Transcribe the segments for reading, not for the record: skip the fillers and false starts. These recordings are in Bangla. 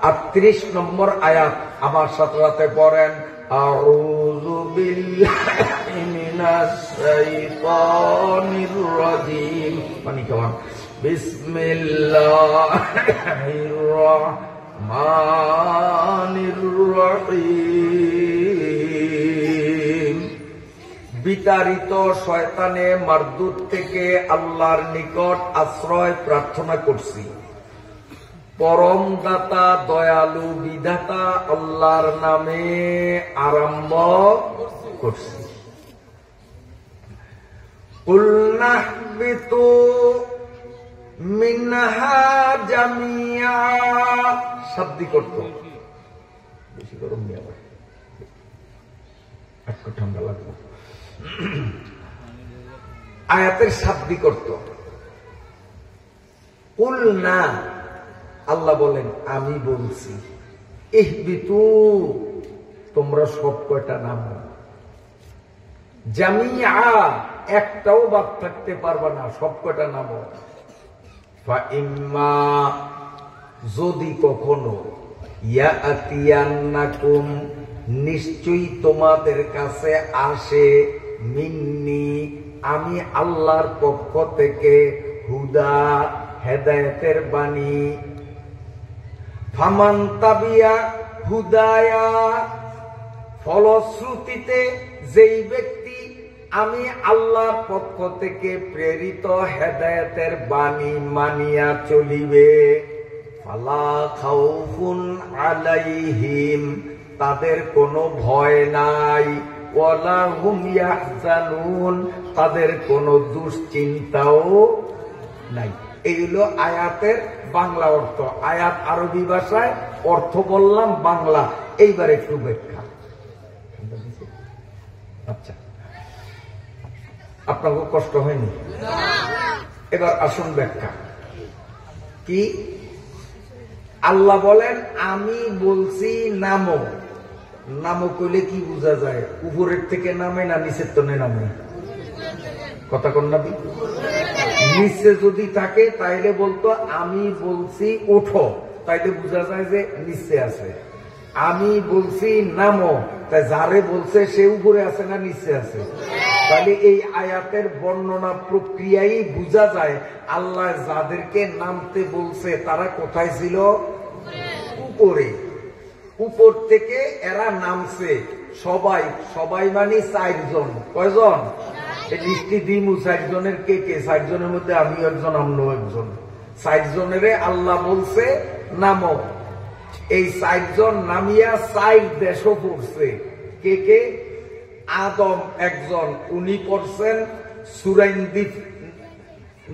38 নম্বর আয়াত আমার সাথে সাথে পড়েন, আউযু বিল্লাহি মিনাশ শাইতানির রাজিম, মানে কেমন, বিসমিল্লাহির রাহমানির রহিম। বিতাড়িত শয়তানে মারদুদ থেকে আল্লাহর নিকট আশ্রয় প্রার্থনা করছি। পরম দাতা দয়ালু বিধাতা আল্লাহর নামে আরম্ভ করছি। কুলনা বিতু মিনহা জামিয়া, শাব্দিক অর্থ, বেশি গরম নিয়ে আবার একটু ঠান্ডা লাগবে। আয়াতের শাব্দিক অর্থ, কুলনা, আল্লাহ বলেন আমি বলছি, ইহবিতু, তোমরা সব কয়টা নামো, জামিয়া, একটাও বাদ থাকতে পারবা না, সব কয়টা নামো। ফাইম্মা, যদি কখনো, ইয়াতিয়ান্নাকুম, নিশ্চয়ই তোমাদের কাছে আসে, মিন্নি, আমি আল্লাহর পক্ষ থেকে, হুদা, হেদায়েতের বাণী, ফামান তাবিয়া হুদায়া, ফলশ্রুতিতে যেই ব্যক্তি আমি আল্লাহর পক্ষ থেকে প্রেরিত হেদায়েতের বাণী মানিয়া চলিবে, ফালা খাউফুন আলাইহিম, তাদের কোনো ভয় নাই, ওয়ালা হুম ইয়াহজানুন, তাদের কোনো দুশ্চিন্তাও নাই। এই হলো আয়াতের বাংলা অর্থ। আয়াত আরবি ভাষায়, অর্থ বললাম বাংলা। এইবার একটু ব্যাখ্যা। আচ্ছা, আপনাকে কষ্ট হয়নি? এবার আসুন ব্যাখ্যা কি। আল্লাহ বলেন আমি বলছি নামো। নামো কইলে কি বোঝা যায়? উপরের থেকে নামে না নিচের তনে নামে? কথা কোন নাবি? নিচে যদি থাকে তাইলে বলতো আমি বলছি ওঠো, তাইলে বোঝা যায় যে নিচে আছে। আমি বলছি নামো, তাই যারে বলছে সে উপরে আছে না নিচে আছে? তাহলে এই আয়াতের বর্ণনা প্রক্রিয়াই বোঝা যায় আল্লাহ যাদেরকে নামতে বলছে তারা কোথায় ছিল? উপরে। উপর থেকে এরা নামছে সবাই। সবাই মানে 4 জন। কয়জন? লিস্টি দিমু 4 জনের। কে কে? 4 জনের মধ্যে আমিও একজন, আমরাও একজন। 4 জনের আল্লাহ বলছে নামো। এই 4 জন নামিয়া 4 দেশও পড়ছে। কে কে? আদম একজন, উনি পড়ছেন সুরাইনদ্বীপ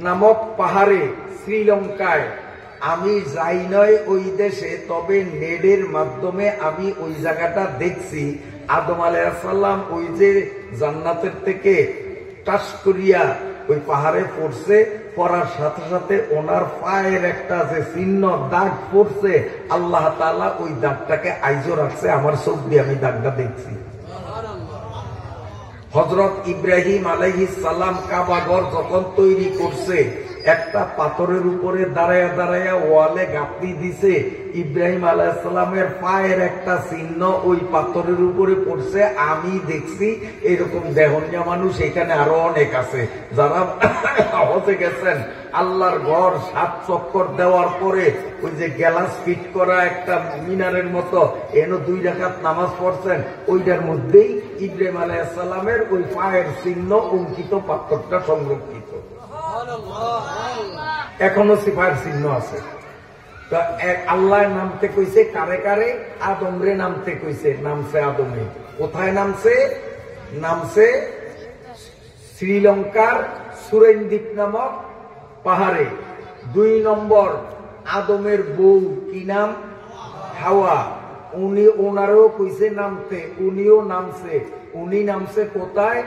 নামক পাহাড়ে, শ্রীলঙ্কায়। আমি যাই নয় ওই দেশে, তবে নেটের মাধ্যমে আমি ওই জায়গাটা দেখছি। আদম আলাইহিস সালাম ওই যে জান্নাতের থেকে টাচ করিয়া ওই পাহাড়ে পড়ছে, পড়ার সাথে সাথে ওনার পায়ের একটা যে চিহ্ন দাগ পড়ছে, আল্লাহ তাআলা ওই দাগটাকে আইজো রাখছে। আমার চোখ দিয়ে আমি দাগটা দেখছি। হযরত ইব্রাহিম আলাইহিস সালাম কাবাঘর যখন তৈরি করছে, একটা পাথরের উপরে দাঁড়ায়া দাঁড়ায়া ওয়ালে গাঁথনি দিছে। ইব্রাহিম আলাইহিস সালামের পায়ের একটা চিহ্ন ওই পাথরের উপরে পড়ছে। আমি দেখছি। এরকম দেহনিয়া মানুষ এখানে আরো অনেক আছে যারা হজে গেছেন। আল্লাহর ঘর 7 চক্কর দেওয়ার পরে ওই যে গ্লাস ফিট করা একটা মিনারের মতো এনো 2 রাকাত নামাজ পড়ছেন, ওইটার মধ্যেই ইব্রাহিম আলাইহিস সালামের ওই পায়ের চিহ্ন অঙ্কিত পাথরটা সংরক্ষিত। এখনো সিপাহের চিহ্ন আছে। তো আল্লাহ নামতে কইছে কারে কারে? আদম রে নামতে কইছে। নামছে আদমে। কোথায় নামছে? নামছে শ্রীলঙ্কার সুরাইনদ্বীপ নামক পাহাড়ে। 2 নম্বর আদমের বউ, কি নাম? হাওয়া। উনি ওনারও কইছে নামতে, উনিও নামছে। উনি নামছে কোথায়?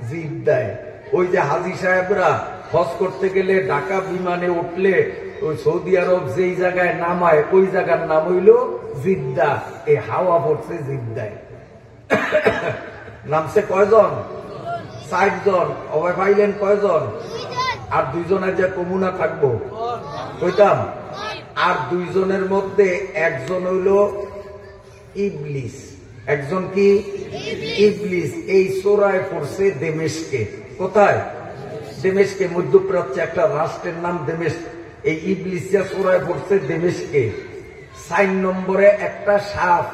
জিদ্দায়। ওই যে হাজী সাহেবরা হজ করতে গেলে ঢাকা বিমানে উঠলে ওই সৌদি আরব যেই জায়গায় নামায় ওই জায়গার নাম হইল জিদ্দা। এই হাওয়া পড়ছে জিদ্দায়। নামছে কয়জন? 4 জন। অবাই পাইলেন কয়জন? আর 2 জনের যে কমুনা থাকবো কইতাম আর দুইজনের মধ্যে একজন হইল ইবলিস। একজন কি? ইবলিস। এই চোরায় পড়ছে দেমেশকে। কোথায়? দেমেশকে। মধ্যপ্রাচ্যে একটা রাষ্ট্রের নাম দেমেশক। এই ইবলিসিয়া চোরায় পড়ছে দেমেশকে। 4 নম্বরে একটা সাপ।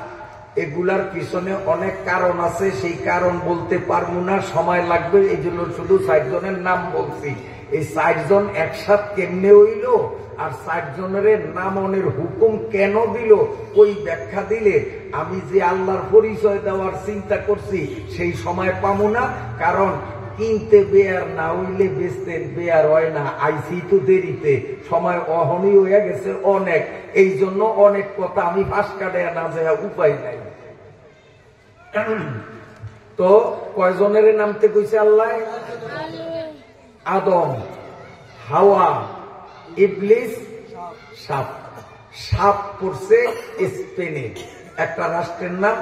এগুলার পিছনে অনেক কারণ আছে, সেই কারণ বলতে পারবো না, সময় লাগবে, এই জন্য শুধু 4 জনের নাম বলছি। এই 4 জন একসাথে কেমনে হইল আর 4 জনের নামনের হুকুম কেন দিল, ওই ব্যাখ্যা দিলে আমি যে আল্লাহর পরিচয় দেওয়ার চিন্তা করছি সেই সময় পাবো না। কারণ কিনতে বেয়ার না হইলে বেচতে বেয়ার হয় না। আইসি তো দেরিতে, সময় অহনই হয়ে গেছে অনেক, এই জন্য অনেক কথা আমি ফাঁস কাটে না যায়, উপায় নাই। তো কয়জনের নামতে কইছে আল্লাহ? আদম, হাওয়া, ইবলিস, সাপ। সাপ পড়ছে স্পেনে, একটা রাষ্ট্রের নাম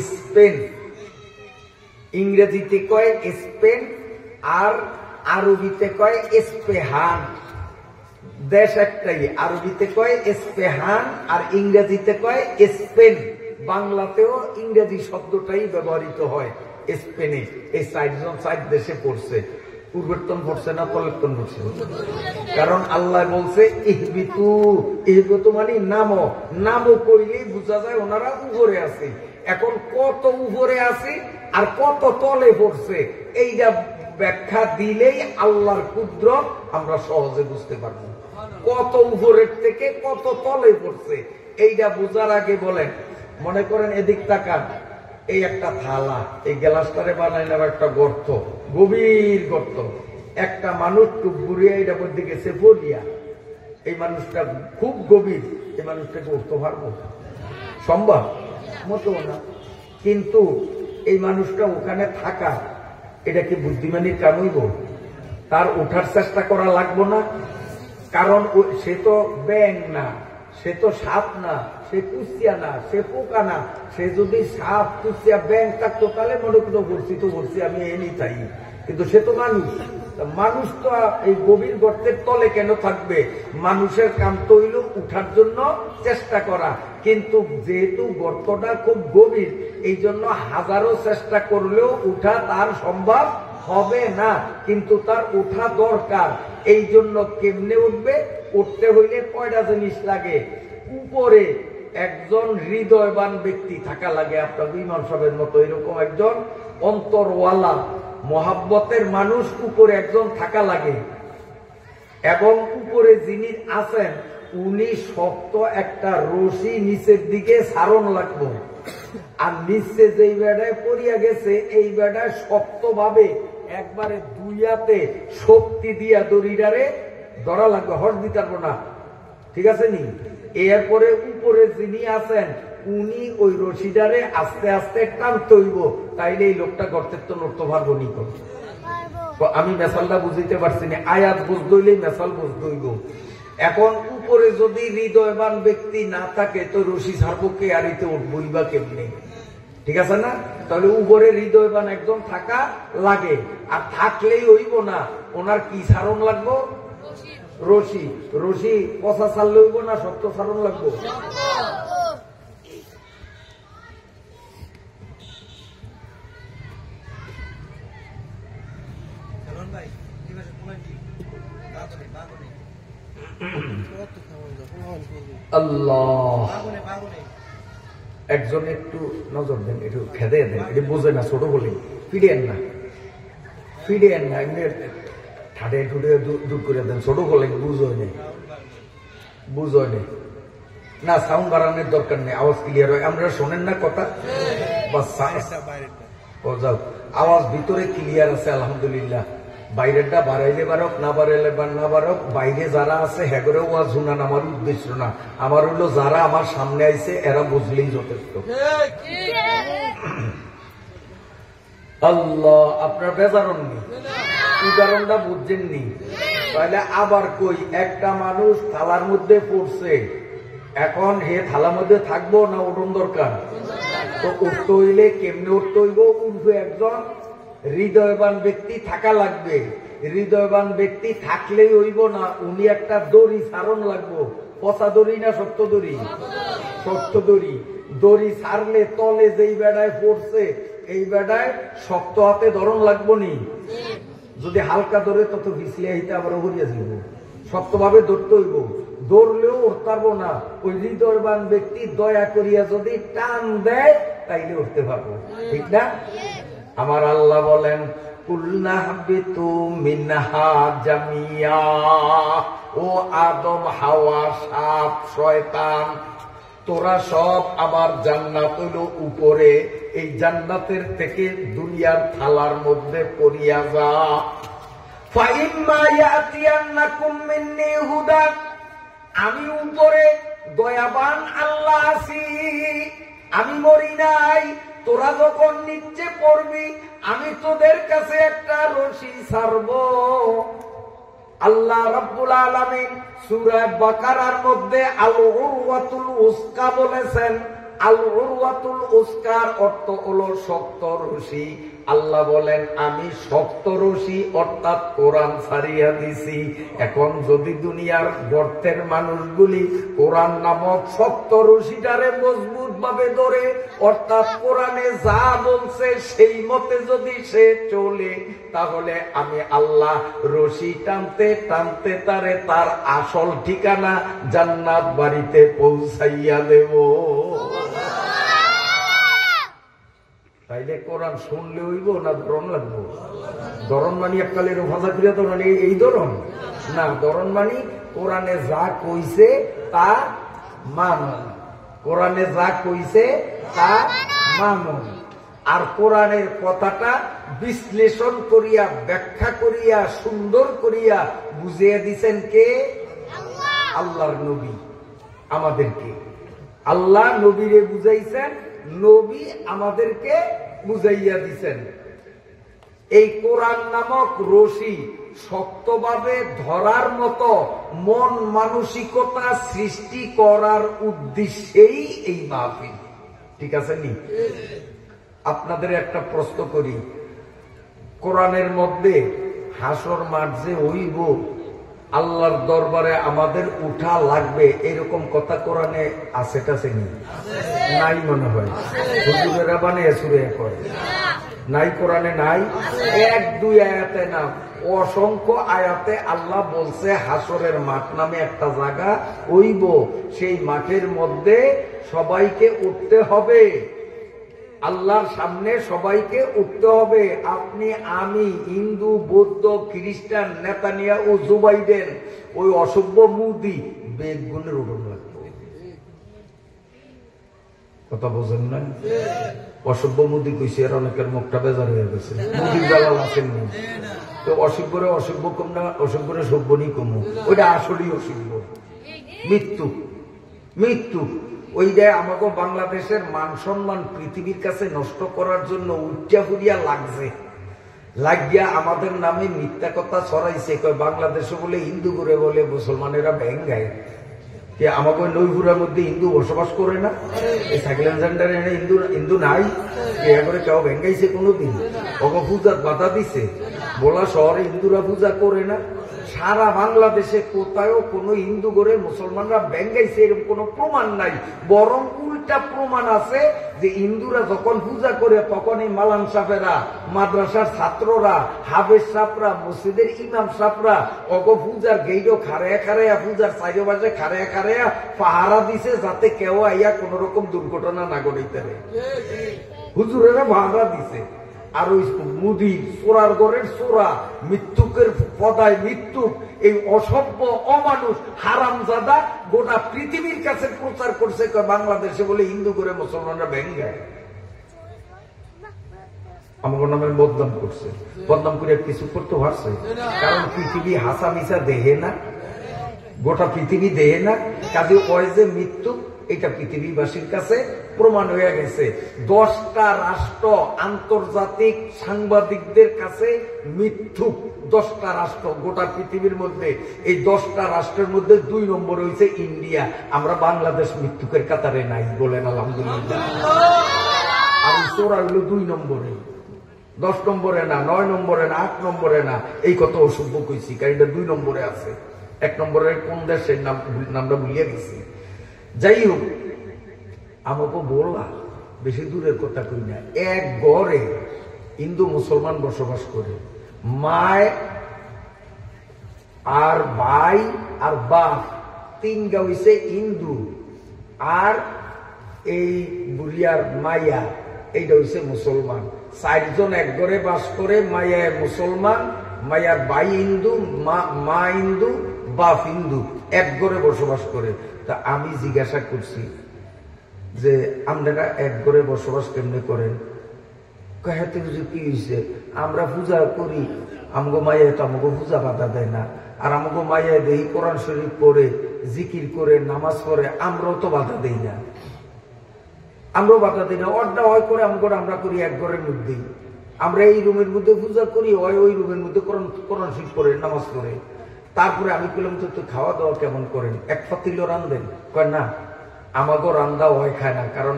স্পেন। ইংরেজিতে কয় স্পেন আর আরবিতে কয় স্পেহান। দেশ একটাই, আরবিতে কয় স্পেহান আর ইংরেজিতে কয় স্পেন। বাংলাতেও ইংরেজি শব্দটাই ব্যবহৃত হয় স্পেনে। এই 4 জন 4 দেশে পড়ছে। পূর্বর্তন পড়ছে না পরিবর্তন পড়ছে? কারণ আল্লাহ বলছে ইহবিতু। ইহবিতু মানে নামো। নামও কইলেই বোঝা যায় ওনারা উপরে আছে। এখন কত উপরে আছে আর কত তলে পড়ছে, এইটা ব্যাখ্যা দিলেই আল্লাহর কুদরত আমরা সহজে বুঝতে পারবো। কত উপরের থেকে কত তলে পড়ছে এইটা বোঝার আগে বলেন, মনে করেন এদিক তাকান, এই একটা থালা, এই গ্লাসটারে বানাই নেওয়া একটা গর্ত, গভীর গর্ত। একটা মানুষ টুক ঘুরিয়ে এটা মধ্যে গেছে পড়িয়া, এই মানুষটা খুব গভীর, এই মানুষটাকে উঠতে পারবো? সম্ভব মতো না। কিন্তু এই মানুষটা ওখানে থাকা, এটা কি বুদ্ধিমানের কাম হইব? তার ওঠার চেষ্টা করা লাগবো না? কারণ সে তো ব্যাঙ না, সে তো সাপ না, সে কুচিয়া না, সে পোকা না। সে যদি সাপ কুচিয়া ব্যাঙ থাকতো তাহলে মনে করতো বলছি তো বলছি আমি এনি চাই, কিন্তু সে তো মানুষ। মানুষ তো এই গভীর গর্তের তলে কেন থাকবে? মানুষের কাম তো হইল উঠার জন্য চেষ্টা করা, কিন্তু যেহেতু গর্তটা খুব গভীর এই জন্য হাজারো চেষ্টা করলেও উঠা তার সম্ভব হবে না, কিন্তু তার উঠা দরকার। এই জন্য কেমনে উঠবে? উঠতে হইলে কয়টা জিনিস লাগে? উপরে একজন হৃদয়বান ব্যক্তি থাকা লাগে, আপনার ইমাম সাহেবের মতো এরকম একজন অন্তরওয়ালা মহাব্বতের মানুষ উপরে একজন থাকা লাগে। এবং উপরে যিনি আছেন উনি শক্ত একটা রশি নিচের দিকে সারণ লাগবো, আর নিচে যেই বেড়ায় পড়িয়া গেছে এই বেড়ায় শক্ত ভাবে একবারে দুইয়াতে শক্তি দিয়া দড়িটারে ধরা লাগবে, হট দিতে পারবো না। ঠিক আছে নি? এরপরে উপরে যিনি আছেন উনি ওই রশিটারে আস্তে আস্তে টানতে হইব, তাইলে এই লোকটা গর্তের তো নড়তে পারবো নি। আমি মেসালটা বুঝতে পারছি না, আয়াত বুঝতে হইলেই মেসাল বুঝতে হইব। এখন উপরে যদি হৃদয়বান ব্যক্তি না থাকে তো রশি ছাড়বো কে, আর এতে উঠবই বা কেমনি? ঠিক আছে না? তাহলে উপরে হৃদয়বান একজন থাকা লাগে, আর থাকলেই হইব না, ওনার কি সারণ লাগবো? রশি। রশি পচা ছাড়লে হইব না সত্য সারণ লাগবো? আল্লাহ, একজন একটু নজর দেন, একটু খেদে দেন, এটা বোঝে না, ছোট বলি ফিরিয়েন না, ফিরিয়েন না, এমনি ঠাডে ঠুটে দূর করে দেন, ছোট বলে বুঝোয় নেই, বুঝোয় নেই না। সাউন্ড বাড়ানোর দরকার নেই, আওয়াজ ক্লিয়ার হয়। আমরা শোনেন না কথা? যাও, আওয়াজ ভিতরে ক্লিয়ার আছে আলহামদুলিল্লাহ। বাইরেরটা বাড়াইলে বাড়ক, না বাড়াইলে না বাড়ক, বাইরে যারা আছে হ্যাগরেও ওয়াজ শুনান আমার উদ্দেশ্য না। আমার হইলো যারা আমার সামনে আইছে এরা বুঝলেই যথেষ্ট। আল্লাহ, আপনার বেজারণ নেই, উদাহরণটা বুঝছেননি? তাহলে আবার কই, একটা মানুষ থালার মধ্যে পড়ছে, এখন হে থালার মধ্যে থাকবো না উঠন দরকার? তো উঠতে হইলে কেমনে উঠতে হইব? উঠবে একজন হৃদয়বান ব্যক্তি থাকা লাগবে। হৃদয়বান ব্যক্তি থাকলেই হইব না, উনি একটা দড়ি সারণ লাগবো। পচা দড়ি না শক্ত দড়ি? শক্ত দড়ি। দড়ি ছাড়লে তলে যেই বেড়ায় পড়ছে এই বেড়ায় শক্ত হাতে ধরন লাগবো নি? যদি হালকা ধরে তত পিছলে হইতে আবার হরিয়া যাব। শক্তভাবে ধরতে হইব, ধরলেও উঠতে পারবো না। ওই হৃদয়বান ব্যক্তি দয়া করিয়া যদি টান দেয় তাইলে উঠতে পারবো, ঠিক না? আমার আল্লাহ বলেন কুলনা হাবিতু মিনহা জামিয়া, ও আদম হাওয়া সাপ শয়তান তোরা সব আমার জান্নাত হলো উপরে, এই জান্নাতের থেকে দুনিয়ার থালার মধ্যে পড়িয়া যা। ফাইম্মা ইয়াতিয়ান্নাকুম মিন্নি হুদা, আমি উপরে দয়াবান আল্লাহ আছি, আমি মরি নাই। তোরা যখন নিচে পড়বি আমি তোদের কাছে একটা রশি ছাড়বো। আল্লাহ রাব্বুল আলামিন সূরা বাকারার মধ্যে আল উরওয়াতুল উসকা বলেছেন। আল উরওয়াতুল উসকার অর্থ হলো শক্ত রশি। আল্লাহ বলেন আমি শক্ত রশি অর্থাৎ কোরআন ছাড়িয়া দিছি। এখন যদি দুনিয়ার গর্তের মানুষগুলি কোরআন নামক শক্ত রশিটারে মজবুত ভাবে ধরে, অর্থাৎ কোরআনে যা বলছে সেই মতে যদি সে চলে, তাহলে আমি আল্লাহ রশি টানতে টানতে তারে তার আসল ঠিকানা জান্নাত বাড়িতে পৌঁছাইয়া দেব। তাইলে কোরআন শুনলে হইব না ধরন লাগবো? ধরন মানি এককালের ভাষা ক্রিয়া ধরন এই ধরন না, ধরন মানি কোরআনে যা কইছে তা মানো। কোরআনে যা কইছে তা মানো। আর কোরআনের কথাটা বিশ্লেষণ করিয়া ব্যাখ্যা করিয়া সুন্দর করিয়া বুঝিয়ে দিছেন কে? আল্লাহর নবী আমাদেরকে। আল্লাহ নবীরে বুঝাইছেন, নবী আমাদেরকে বুঝাইয়া দিছেন। এই কোরআন নামক রশি শক্তভাবে ধরার মতো মন মানসিকতা সৃষ্টি করার উদ্দেশ্যেই এই মাহফিল, ঠিক আছে নি? আপনাদের একটা প্রশ্ন করি, কোরআনের মধ্যে হাসর মাঠ যে হইব, আল্লাহর দরবারে আমাদের উঠা লাগবে, এরকম কথা কোরআনে আছে টাছে নি? নাই মনে হয়। হুজুরেরা বানিয়ে সুরে করে নাই, কোরআনে নাই। এক দুই আয়াতে না, অসংখ্য আয়াতে আল্লাহ বলছে হাসরের মাঠ নামে একটা জায়গা হইব, সেই মাঠের মধ্যে সবাইকে উঠতে হবে, আল্লাহর সামনে সবাইকে উঠতে হবে। আপনি আমি হিন্দু বৌদ্ধ খ্রিস্টান নেতানিয়াহু ও জুবাইডেন ওই অসভ্য মুদি বেগুনের উঠন লাগবে, কথা বোঝেন না? অসভ্য মুদি কইছে, আর অনেকের মুখটা বেজার হয়ে গেছে। মুদির দালাল আসেননি তো অসভ্যরে অসভ্য কম না, অসভ্যরে সভ্যনি কমু, ওইটা আসলেই অসভ্য। মৃত্যু মৃত্যু ওইটা আমাকে বাংলাদেশের মান সম্মান পৃথিবীর কাছে নষ্ট করার জন্য উঠিয়া ফুরিয়া লাগছে, লাগিয়া আমাদের নামে মিথ্যা কথা ছড়াইছে। বাংলাদেশে বলে হিন্দু করে বলে মুসলমানেরা ভেঙ্গায়, আমাকে নৈপুরের মধ্যে হিন্দু বসবাস করে না, এই সাইকেল সেন্টারে হিন্দু হিন্দু নাই, করে কেউ ভেঙ্গাইছে কোনোদিন? ওকে পূজার বাধা দিছে, বলা শহরে হিন্দুরা পূজা করে না। সারা বাংলাদেশে কোথাও কোনো হিন্দু করে মুসলমানরা ভেঙ্গাইছে এরকম কোনো প্রমাণ নাই, বরং উল্টা প্রমাণ আছে যে হিন্দুরা যখন পূজা করে তখন এই মালান সাহেবেরা, মাদ্রাসার ছাত্ররা, হাফেজ সাহেবরা, মসজিদের ইমাম সাহেবরা অগ পূজার গেইডও খাড়াইয়া খাড়াইয়া, পূজার চাইরে বাজে খাড়াইয়া খাড়াইয়া পাহারা দিছে যাতে কেউ আইয়া কোন রকম দুর্ঘটনা না ঘটাইতে পারে। হুজুরেরা পাহারা দিছে। আর ওই মুদি চোরার ঘরের চোরা, মৃত্যুকের পদায় মৃত্যু, এই অসভ্য অমানুষ হারামজাদা গোটা পৃথিবীর কাছে প্রচার করছে বাংলাদেশে বলে হিন্দু করে মুসলমানরা ভেঙ্গায়, আমার নামে বদনাম করছে। বদনাম করে কিছু করতে পারছে? কারণ পৃথিবী হাসা মিশা দেহে না, গোটা পৃথিবী দেহে না, কাজে ওই যে মৃত্যু এটা পৃথিবীবাসীর কাছে প্রমাণ হয়ে গেছে। 10টা রাষ্ট্র আন্তর্জাতিক সাংবাদিকদের কাছে মিথ্যুক, 10টা রাষ্ট্র গোটা পৃথিবীর মধ্যে। এই 10টা রাষ্ট্রের মধ্যে 2 নম্বরে হয়েছে ইন্ডিয়া। আমরা বাংলাদেশ মৃত্যুকের কাতারে নাই, বলেন আলহামদুলিল্লাহ। আর চোরা হইল 2 নম্বরে, 10 নম্বরে না, 9 নম্বরে না, 8 নম্বরে না। এই কত অসভ্য কইছি, কারণ এটা 2 নম্বরে আছে। এক নম্বরের কোন দেশের নামটা ভুলিয়ে গেছি। যাই হোক, আমাকে বললা, বেশি দূরের কথা কই না, এক ঘরে হিন্দু মুসলমান বসবাস করে, মায় আর ভাই আর বাপ তিনটা হইছে হিন্দু, আর এই বুড়িয়ার মাইয়া এইটা হইছে মুসলমান। 4 জন এক ঘরে বাস করে, মাইয়া মুসলমান, মাইয়ার ভাই হিন্দু, মা হিন্দু, বাপ হিন্দু, এক ঘরে বসবাস করে। তা আমি জিজ্ঞাসা করছি যে আপনারা এক ঘরে বসবাস কেমনে করেন? কাহাতে বুঝে কি হয়েছে, আমরা পূজা করি, আমগো মাইয়া তো আমাকে পূজা বাধা দেয় না, আর আমাকে মাইয়া দেই কোরআন শরীফ পড়ে, জিকির করে, নামাজ পড়ে, আমরাও তো বাধা দেই না, আমরাও বাধা দিই না। অর্ডা হয় করে আমরা করি এক ঘরের মধ্যেই, আমরা এই রুমের মধ্যে পূজা করি, হয় ওই রুমের মধ্যে কোরআন শরীফ পড়ে, নামাজ পড়ে। তারপরে আমি বললাম তো খাওয়া দাওয়া কেমন করেন? এক পাতিল রান্ধেন? কয় না, আমাগো রান্দা হয় খায় না, কারণ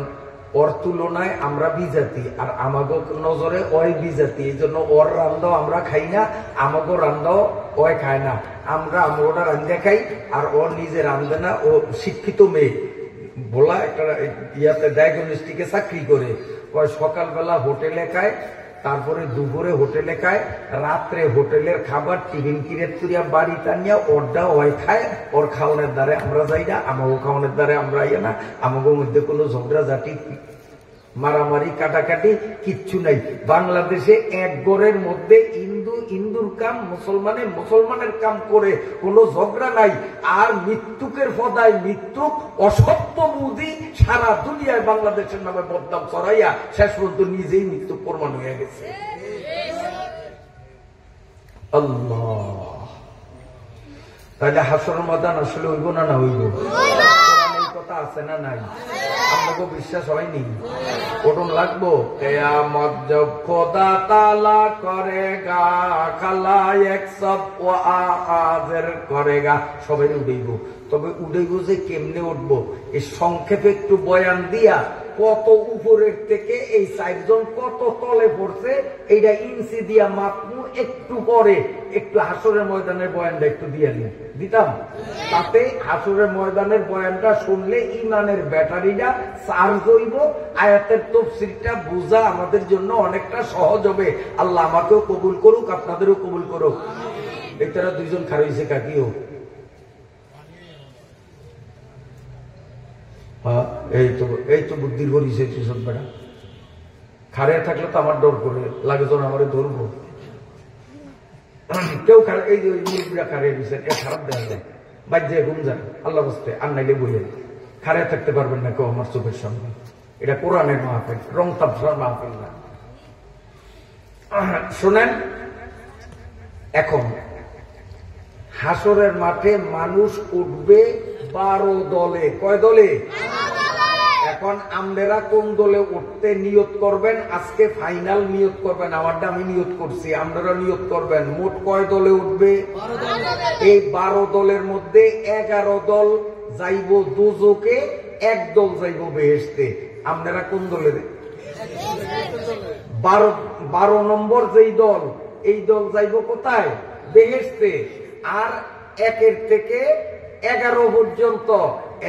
ওর তুলনায় আমরা বিজাতি, আর আমাগো নজরে ওই বিজাতি, এই জন্য ওর রান্দাও আমরা খাই না, আমাগো রান্দাও ওই খায় না। আমরা ওটা রান্ধা খাই, আর ওর নিজে রান্ধে না। ও শিক্ষিত মেয়ে, বলা একটা ইয়াতে ডায়াগনস্টিকে চাকরি করে, ওই সকালবেলা হোটেলে খায়, তারপরে দুপুরে হোটেলে খায়, রাত্রে হোটেলের খাবার টিফিন কিনে তুরিয়া বাড়ি টানিয়া ওরটা ওই খায়। ওর খাওয়ানোর দ্বারে আমরা যাই না, আমাকে খাওয়ানোর দ্বারে আমরা ইয়ে না, আমাকে মধ্যে কোনো ঝগড়াঝাটি, মারামারি, কাটাকাটি কিচ্ছু নাই। বাংলাদেশে এক ঘরের মধ্যে হিন্দুর কাম, মুসলমানের কাম করে, কোনো ঝগড়া নাই। আর মৃত্যুকের ফদায় মৃত্যু অসত্য বুদ্ধি সারা দুনিয়ায় বাংলাদেশের নামে বদনাম ছড়াইয়া শেষ পর্যন্ত নিজেই মৃত্যু প্রমাণ হয়ে গেছে। আল্লাহ, তাহলে হাসর ময়দান আসলে হইব না না হইব? কথা আছে না নাই? আপনাকে বিশ্বাস হয়নি? ওটন লাগবো। কেয়ামত জব খোদা তাআলা করেগা, খালা এক সব ও আজের করেগা, সবাই উঠেইব। তবে উঠেইব যে কেমনে উঠবো, এই সংক্ষেপে একটু বয়ান দিয়া, কত উপরের থেকে এই 4 জন কত তলে পড়ছে এইটা ইঞ্চি দিয়া মাপমু। একটু পরে একটু হাসরের ময়দানের বয়ানটা একটু দিয়ে দিতাম, তাতে হাসরের ময়দানের বয়ানটা শুনলে ইমানের ব্যাটারিটা চার্জ হইব, আয়াতের তাফসীরটা বোঝা আমাদের জন্য অনেকটা সহজ হবে। আল্লাহ আমাকেও কবুল করুক, আপনাদেরও কবুল করুক। এটারা 2 জন খারাপ হয়েছে কাকিও, এই তো বুদ্ধির করিছে বেড়া। খারে থাকলে তো আমার ডর করে লাগে, যখন আমার ধরবো। কেউ এই যে মুরগিরা খারে দিচ্ছেন, এটা খারাপ দেখা যায়, বাজ্যে ঘুম যান, আল্লাহ বসতে আর নাইলে বলে খারে থাকতে পারবেন না কেউ আমার চোখের সামনে। এটা কোরআনের মাহফিল, রং তাফসীরের মাহফিল না। শোনেন, এখন হাসরের মাঠে মানুষ উঠবে 12 দলে। কয় দলে? এখন আপনারা কোন দলে উঠতে নিয়ত করবেন? আজকে ফাইনাল নিয়ত করবেন। আমারটা আমি নিয়ত করছি, আপনারা নিয়ত করবেন। মোট কয় দলে উঠবে? এই 12 দলের মধ্যে 11 দল যাইব দোজকে, 1 দল যাইব বেহেশতে। আপনারা কোন দলে? 12 নম্বর যেই দল, এই দল যাইব কোথায়? বেহেশতে। আর 1 থেকে 11 পর্যন্ত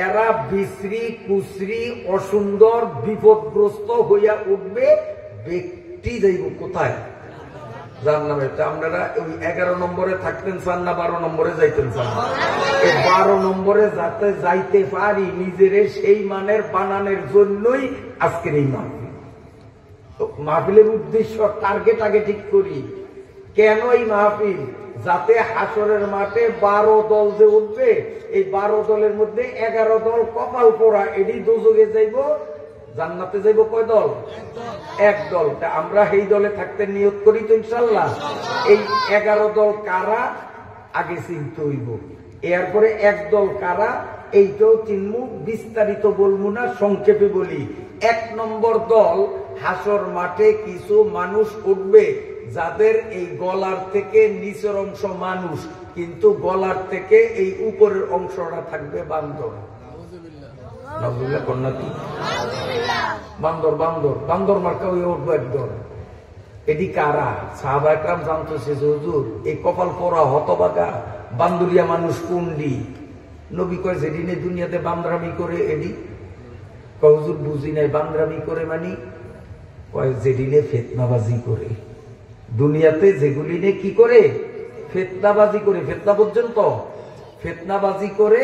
এরা বিশ্রী, কুশ্রী, অসুন্দর, বিপদগ্রস্ত হইয়া উঠবে। ব্যক্তি যাইব কোথায়? জাহান্নামে। আপনারা ওই 11 নম্বরে থাকতেন চান না 12 নম্বরে যাইতেন চান? এই 12 নম্বরে যাতে যাইতে পারি, নিজের সেই মানের বানানোর জন্যই আজকের এই মাহফিল। মাহফিলের উদ্দেশ্য, টার্গেট আগে ঠিক করি। কেন এই মাহফিল? যাতে হাসরের মাঠে 12 দল যে উঠবে, এই 12 দলের মধ্যে 11 দল কপাল পোড়া, এটি দোজকে যাইব, জান্নাতে যাইব। কয় দল? 1 দল। আমরা এই দলে থাকতে নিয়ত করি তো ইনশাল্লাহ। এই 11 দল কারা আগে চিনতে হইব, এরপরে 1 দল কারা এইটাও চিনমু। বিস্তারিত বলবো না, সংক্ষেপে বলি। 1 নম্বর দল, হাসর মাঠে কিছু মানুষ উঠবে যাদের এই গলার থেকে নিচের অংশ মানুষ, কিন্তু গলার থেকে এই উপরের অংশটা থাকবে বান্দর। বান্দর বান্দর বান্দর মার্কা হয়ে উঠবো একদম। এটি কারা? সাহাবা একরাম জানতো সে হুজুর, এই কপাল পোড়া হতবাগা বান্দুরিয়া মানুষ কুন্ডি। নবী কয় যেদিনে দুনিয়াতে বান্দরামি করে এডি। হুজুর বুঝি নাই বান্দরামি করে মানি কয় যেদিনে ফিতনাবাজি করে। দুনিয়াতে যেগুলি নে কি করে ফিতনাবাজি করে, ফিতনা পর্যন্ত ফিতনাবাজি করে,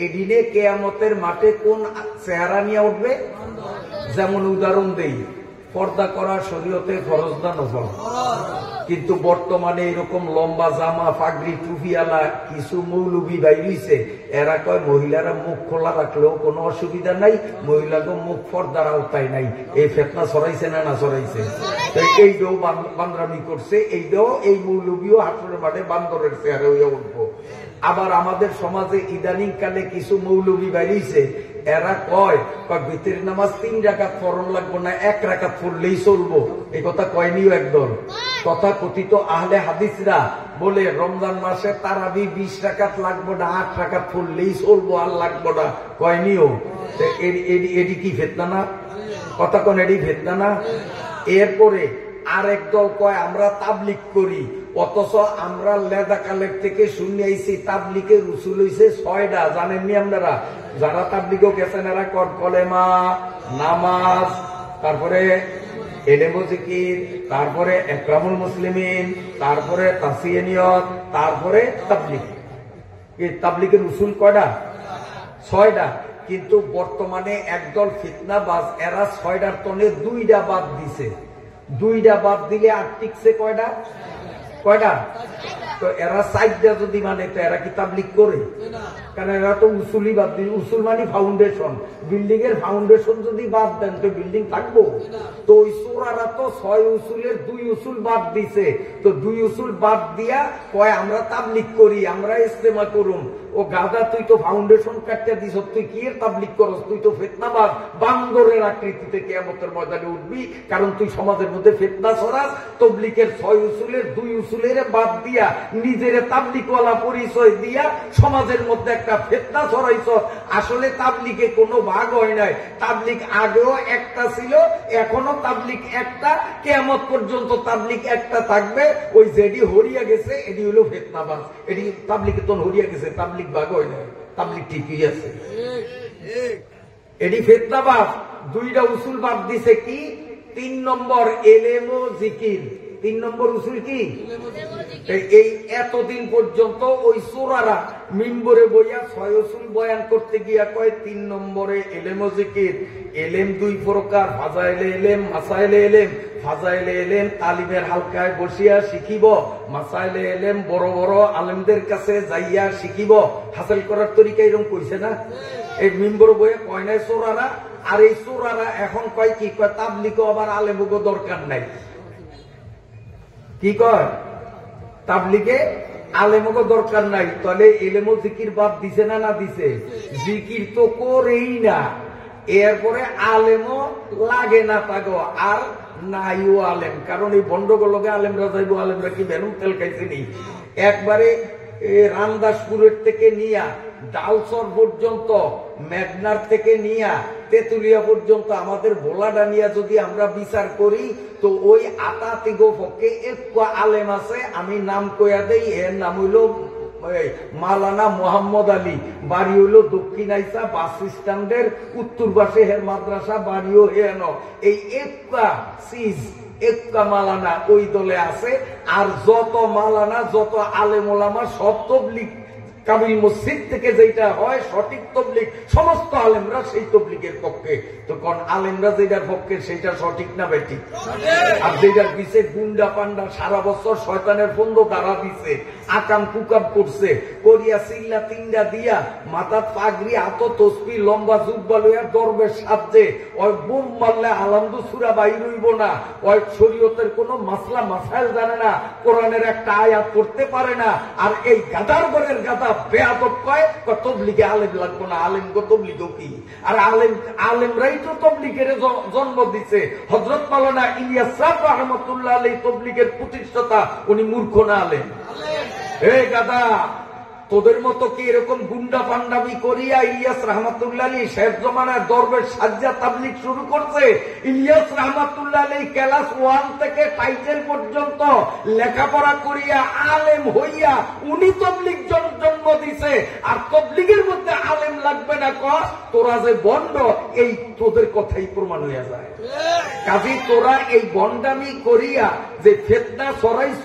এদিনে কিয়ামতের মাঠে কোন চেহারা নিয়ে উঠবে? যেমন উদাহরণ দেই, পর্দা করা শরীয়তে ফরজ না নফল? কিন্তু বর্তমানে এরকম লম্বা জামা পাগড়ি টুপিওয়ালা কিছু মৌলবি বাইরিছে, এরা কয় মহিলারা মুখ খোলা রাখলেও কোনো অসুবিধা নাই, মহিলাকে মুখ পর্দার আওতায় নাই। এই ফিতনা ছড়াইছে না না ছড়াইছে? এইটাও বান্দরামি করছে, এইটাও এই মৌলবিও হাসরের মাঠে বান্দরের চেহারা হইয়া উঠবো। আবার আমাদের সমাজে ইদানিং কালে কিছু মৌলবি বাইরিছে, এরা কয় ভিতরের নামাজ 3 রাকাত পড়ন লাগবো না, 1 রাকাত পড়লেই চলবো। এই কথা কয়নিও একদল তথা কথিত আহলে হাদিসরা বলে রমজান মাসে তারাবি 20 রাকাত লাগবো না, 8 রাকাত পড়লেই চলবো, আর লাগবো না, কয়নিও। এডি কি ফিতনা না? কথা কোন এডি ফিতনা না? এরপরে আর একদল কয় আমরা তাবলিগ করি, অথচ আমরা লেদা কালের থেকে শুনে আইছি তাবলিগের উসুল হইছে 6টা। জানেননি আপনারা? যারা তাবলিগও গেছেন এরা কলেমা, নামাজ, তারপরে এলেমো জিকির, তারপরে একরামুল মুসলিমিন, তারপরে তাসিয়ানিয়ত, তারপরে তাবলিগ। এই তাবলিগের উসুল কয়টা? 6টা। কিন্তু বর্তমানে একদল ফিতনাবাজ, এরা 6টার তনে 2টা বাদ দিছে। 2টা বাদ দিলে আর টিকছে কয়টা? কয়টা? তো এরা 4টা যদি মানে, তো এরা কি তাবলিগ করে? কারণ এরা তো উসুলই বাদ দিল। উসুল মানে ফাউন্ডেশন, বিল্ডিং এর ফাউন্ডেশন যদি বাদ দেন তো বিল্ডিং থাকবো? তো ওই চোরারা তো 6 উসুলের 2 উসুল বাদ দিছে। তো 2 উসুল বাদ দিয়া কয় আমরা তাবলিগ করি, আমরা ইস্তেমা করুম। ও গাদা, তুই তো ফাউন্ডেশন কাটতে দিস, তুই কি এর তাবলিগ করস? তুই তো ফিতনাবাজ, বান্দরের আকৃতিতে কিয়ামতের ময়দানে উঠবি, কারণ তুই সমাজের মধ্যে ফিতনা ছড়াস। তাবলিগের 6 উসুলের 2 উসুলের বাদ দিয়া নিজের তাবলিগওয়ালা পরিচয় দিয়া সমাজের মধ্যে একটা ফিতনা ছড়াইছ। আসলে তাবলিগে কোনো ভাগ হয় নাই। তাবলিগ আগেও একটা ছিল, এখনো তাবলিগ একটা, কিয়ামত পর্যন্ত তাবলিগ একটা থাকবে। ওই যেডি হরিয়া গেছে এডি হলো ফিতনাবাজ, এডি তাবলিগে তো হরিয়া গেছে, তাবলিগ ভাগ হয় নাই, তাবলিগ ঠিকই আছে, এডি ফিতনাবাজ। 2টা উসুল বাদ দিছে কি? 3 নম্বর এলেম ও জিকির। 3 নম্বর উসুল কি? এই এতদিন পর্যন্ত ওই চোরারা মিম্বরে বইয়া 6 উসুল বয়ান করতে গিয়া কয় 3 নম্বরে এলেম ও জিকির। এলেম 2 প্রকার, ফাজাইলে এলেম, মাসাইলে এলেম। ফাজাইলে এলেম তালিমের হালকায় বসিয়া শিখিব, মাসাইলে এলেম বড় বড় আলেমদের কাছে যাইয়া শিখিব। হাসিল করার তরিকা এরকম কইছে না? এই মিম্বর বইয়া কয় নাই চোরারা। আর এই চোরারা এখন কয় কি? কয় তাবলিগও আবার আলেমগো দরকার নাই। কি কয়? তাবলিগে আলেমগো দরকার নাই। তাহলে এলেমও জিকির বাদ দিছে না না দিছে? জিকির তো করেই না, এরপরে আলেমও লাগে না তাগো, আর নাইও আলেম। কারণ এই বন্ডগোলকে আলেমরা যাইব, আলেমরা কি বেনুম তেল খাইছেনি? একবারে রামদাসপুরের থেকে নিয়া ডালসর পর্যন্ত, মেঘনার থেকে নিয়া তেতুলিয়া পর্যন্ত আমাদের ভোলাডানিয়া যদি আমরা বিচার করি, তো ওই আতাতিগো পক্ষে একটু আলেম আছে। আমি নাম কইয়া দেই, এর নাম হইল মাওলানা মোহাম্মদ আলী, বাড়ি হইল দক্ষিণ আইসা বাস স্ট্যান্ডের উত্তর পাশে, হের মাদ্রাসা বাড়িও হেন। এই একটা মালানা ওই দলে আছে। আর যত মালানা, যত আলেম ওলামা, সব তবলিগ কাবিল মসজিদ থেকে যেটা হয় সঠিক তবলিগ, সমস্ত আলেমরা সেই তবলিগের পক্ষে। তো কোন আলেমরা যেটার পক্ষে সেটা সঠিক না বেটি? আর যেটার পিছে গুন্ডা পান্ডা সারা বছর শয়তানের বন্ধ দ্বারা দিছে, আকাম কুকাম করছে, করিয়া চিল্লা তিনডা দিয়া, মাথার পাগড়ি, হাত তসবি, লম্বা জুব্বা লইয়া দরবেশ সাজছে। ওই বুম মারলে আলামদু সুরা বাইর হইব না, ওই শরীয়তের কোন মাসলা মাসাইল জানে না, কোরআনের একটা আয়াত পড়তে পারে না। আর এই গাদার ঘরের গাদা বেয়াদব কয় তবলিগে আলেম লাগবো না, আলেম গো তবলিগ কি? আর আলেমরাই তো তবলিগের জন্ম দিছে। হযরত মাওলানা ইলিয়াস সাহেব রাহমাতুল্লাহ আলাইহি তবলিগের প্রতিষ্ঠাতা, উনি মূর্খ না আলেম? এই গাদা, তোদের মতো কি এরকম গুন্ডা পান্ডামি করিয়া ইলিয়াস রহমাতুল্লাহ আলী শেষ জমানায় দরবেশ সাজ্জা তাবলীগ শুরু করছে? ইলিয়াস রহমাতুল্লাহ আলী ক্লাস 1 থেকে টাইটেল পর্যন্ত লেখাপড়া করিয়া আলেম হইয়া উনি তাবলীগ জন্ম দিছে। আর তাবলীগের মধ্যে আলেম লাগবে না কর? তোরা যে বন্ড, এই তোদের কথাই প্রমাণ হইয়া যায়। কাজী তোরা এই বন্ডামি করিয়া যে ফিতনা ছড়াইছ,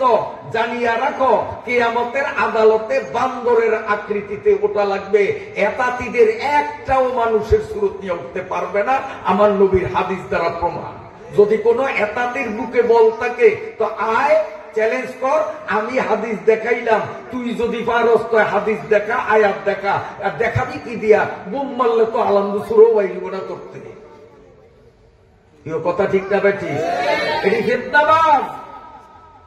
জানিয়া রাখো কিয়ামতের আদালতে বান্দরের আকৃতিতে ওঠা লাগবে। এতাতিদের একটাও মানুষের সুরত নিয়ে উঠতে পারবে না, আমার নবীর হাদিস দ্বারা প্রমাণ। যদি কোনো এতাতির বুকে বল থাকে তো আয়, চ্যালেঞ্জ কর, আমি হাদিস দেখাইলাম, তুই যদি পারস তো হাদিস দেখা, আয়াত দেখা। আর দেখাবি কি দিয়া? বোম মারলে তো আলান্দু সুরও বাইলিব না করতে। কথা ঠিক না বেঠি? এটি ফিতনাবাজ।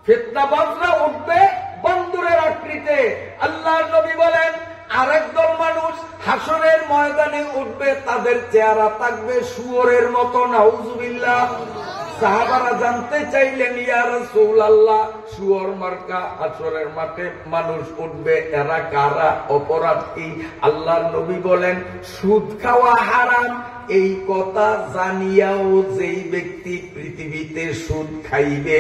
ফিতনাবাজরা উঠবে বান্দরের আকৃতিতে। আল্লাহর নবী বলেন আরেক দল মানুষ হাসরের ময়দানে উঠবে, তাদের চেহারা থাকবে শুয়োরের মতো। নাউজুবিল্লাহ। সাহাবারা জানতে চাইলেন, ইয়া রাসূলুল্লাহ, শুয়োর মার্কা হাসরের মাঠে মানুষ উঠবে, এরা কারা? অপরাধ কি? আল্লাহর নবী বলেন সুদ খাওয়া হারাম। এই কথা জানিয়াও যেই ব্যক্তি পৃথিবীতে সুদ খাইবে,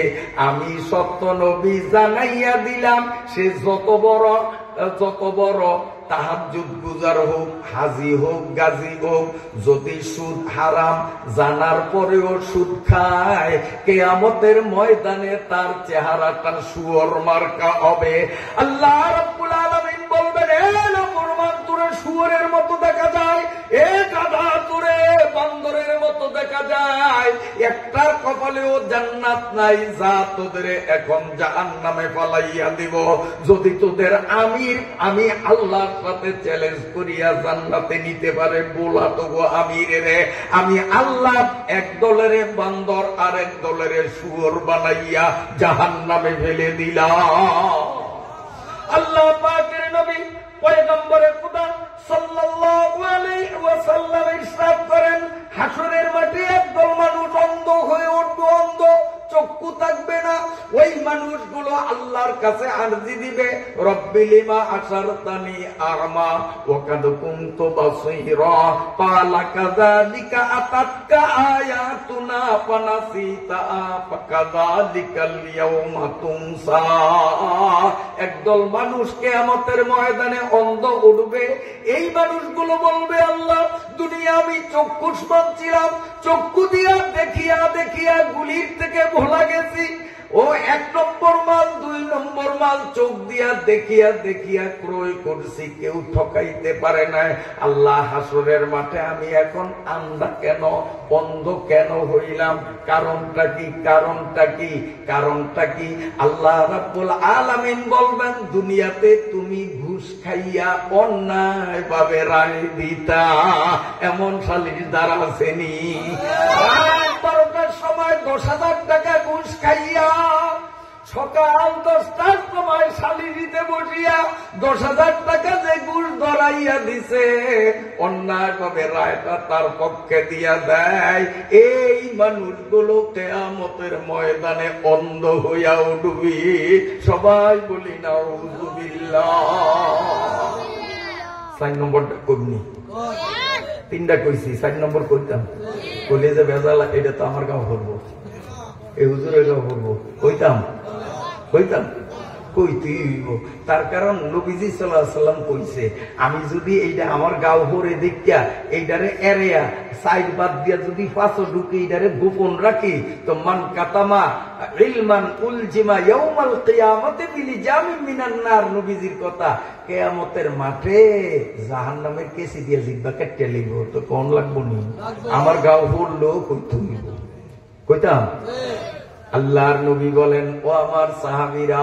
আমি সত্য নবী জানাইয়া দিলাম, সে যত বড় তাহাজ্জুদ গুজার হোক, হাজি হোক, গাজী হোক, যদি সুদ হারাম জানার পরেও সুদ খায়, কিয়ামতের ময়দানে তার চেহারাটা শুয়োর মার্কা হবে। আল্লাহ রাব্বুল আলামিন বলবেন, এ নাফরমান, তোরে শুয়োরের মতো দেখা যায়, এ গাধা তোরে বান্দরের মতো দেখা যায়, একটার কপালেও জান্নাত নাই, যা তোদের এখন জাহান্নামে ফালাইয়া দিব। যদি তোদের আমি আল্লাহর সাথে চ্যালেঞ্জ করিয়া জান্নাতে নিতে পারে, বলা তো গো আমির রে, আমি আল্লাহ এক দলের বান্দর আর এক দলের শুয়োর বানাইয়া জাহান্নামে ফেলে দিলাম। আল্লাহ পাকের নবী পয়গম্বরে খোদা সাল্লাল্লাহু আলাইহি ওয়াসাল্লাম ইরশাদ করেন, হাসরের মাঠে একদল মানুষ অন্ধ হয়ে উঠবে, অন্ধ, চক্ষু থাকবে না। ওই মানুষগুলো আল্লাহর কাছে আরজি দিবে, রব্বি লিমা আশারতানি আ'মা ওয়া কাদ কুনতু বাসীরা, ক্বালা কাযালিকা আতাতকা আয়াতুনা ফানাসিতাহা ফাকাযালিকাল ইয়াওমা তুনসা। একদল মানুষ কিয়ামতের ময়দানে অন্ধ উঠবে। এই মানুষগুলো বলবে, আল্লাহ, দুনিয়া আমি চক্ষুষ্মান ছিলাম, চক্ষু দিয়া দেখিয়া দেখিয়া গুলির থেকে ভোলা গেছি। ও 1 নম্বর মাল, 2 নম্বর মাল চোখ দিয়া দেখিয়া দেখিয়া ক্রয় করছি, কেউ ঠকাইতে পারে নাই। আল্লাহ, হাসরের মাঠে আমি এখন আন্ধা কেন, অন্ধ কেন হইলাম? কারণটা কি? কারণটা কি? কারণটা কি? আল্লাহ রাব্বুল আলামিন বলবেন, দুনিয়াতে তুমি ঘুষ খাইয়া অন্যায় ভাবে রায় দিতা, এমন সালিশদার আসেনি? 12টার সময় 10,000 টাকা ঘুষ খাইয়া সকাল 10টার সময় সালিশিতে বসিয়া 10,000 টাকা যে ঘুষ ধরাইয়া দিছে, অন্যায় ভাবে রায়টা তার পক্ষে দিয়া দেয়। এই মানুষগুলো কিয়ামতের ময়দানে অন্ধ হইয়া উঠবি। সবাই বলি নাউযুবিল্লাহ। 4 নম্বরটা কইনি, 3টা কইছি, 4 নম্বর কইতাম, কইলে যে বেজাল, এটা তো আমার গাও করবো, এই হুজুরের গাও করবো, কইতাম কইতেই হইব। তার কারণ নবীজি সাল্লাল্লাহু আলাইহি ওয়াসাল্লাম কইছে, আমি যদি এইটা আমার গাও ভরে দেখিয়া এইটারে এরিয়া সাইড বাদ দিয়া যদি 5 ঢুকে এইটারে গোপন রাখি, তো মান কাতামা ইলমান উলজিমা ইয়াউমাল কিয়ামাতি বিলিজামিন মিনান নার। নবীজির কথা, কিয়ামতের মাঠে জাহান্নামের কেসি দিয়া জিব্বা কেটে লিব, তো কোন লাগবো নি? আমার গাও ভরলো কইতে হইব, কইতাম। আল্লাহর নবী বলেন, ও আমার সাহাবীরা,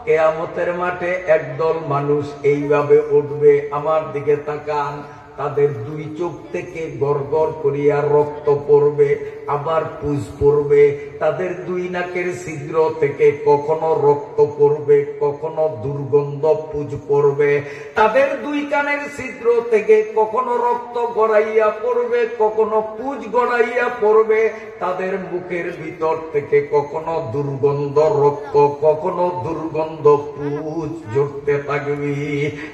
কিয়ামতের মাঠে একদল মানুষ এইভাবে উঠবে, আমার দিকে তাকান। তাদের দুই চোখ থেকে গড়গড় করিয়া রক্ত পড়বে, আবার পুজ পড়বে। তাদের দুই নাকের ছিদ্র থেকে কখনো রক্ত পড়বে, কখনো দুর্গন্ধ পুজ পড়বে। তাদের দুই কানের ছিদ্র থেকে কখনো রক্ত গড়াইয়া পড়বে, কখনো পুজ গড়াইয়া পড়বে। তাদের মুখের ভিতর থেকে কখনো দুর্গন্ধ রক্ত, কখনো দুর্গন্ধ পুজ ঝরতে থাকবে।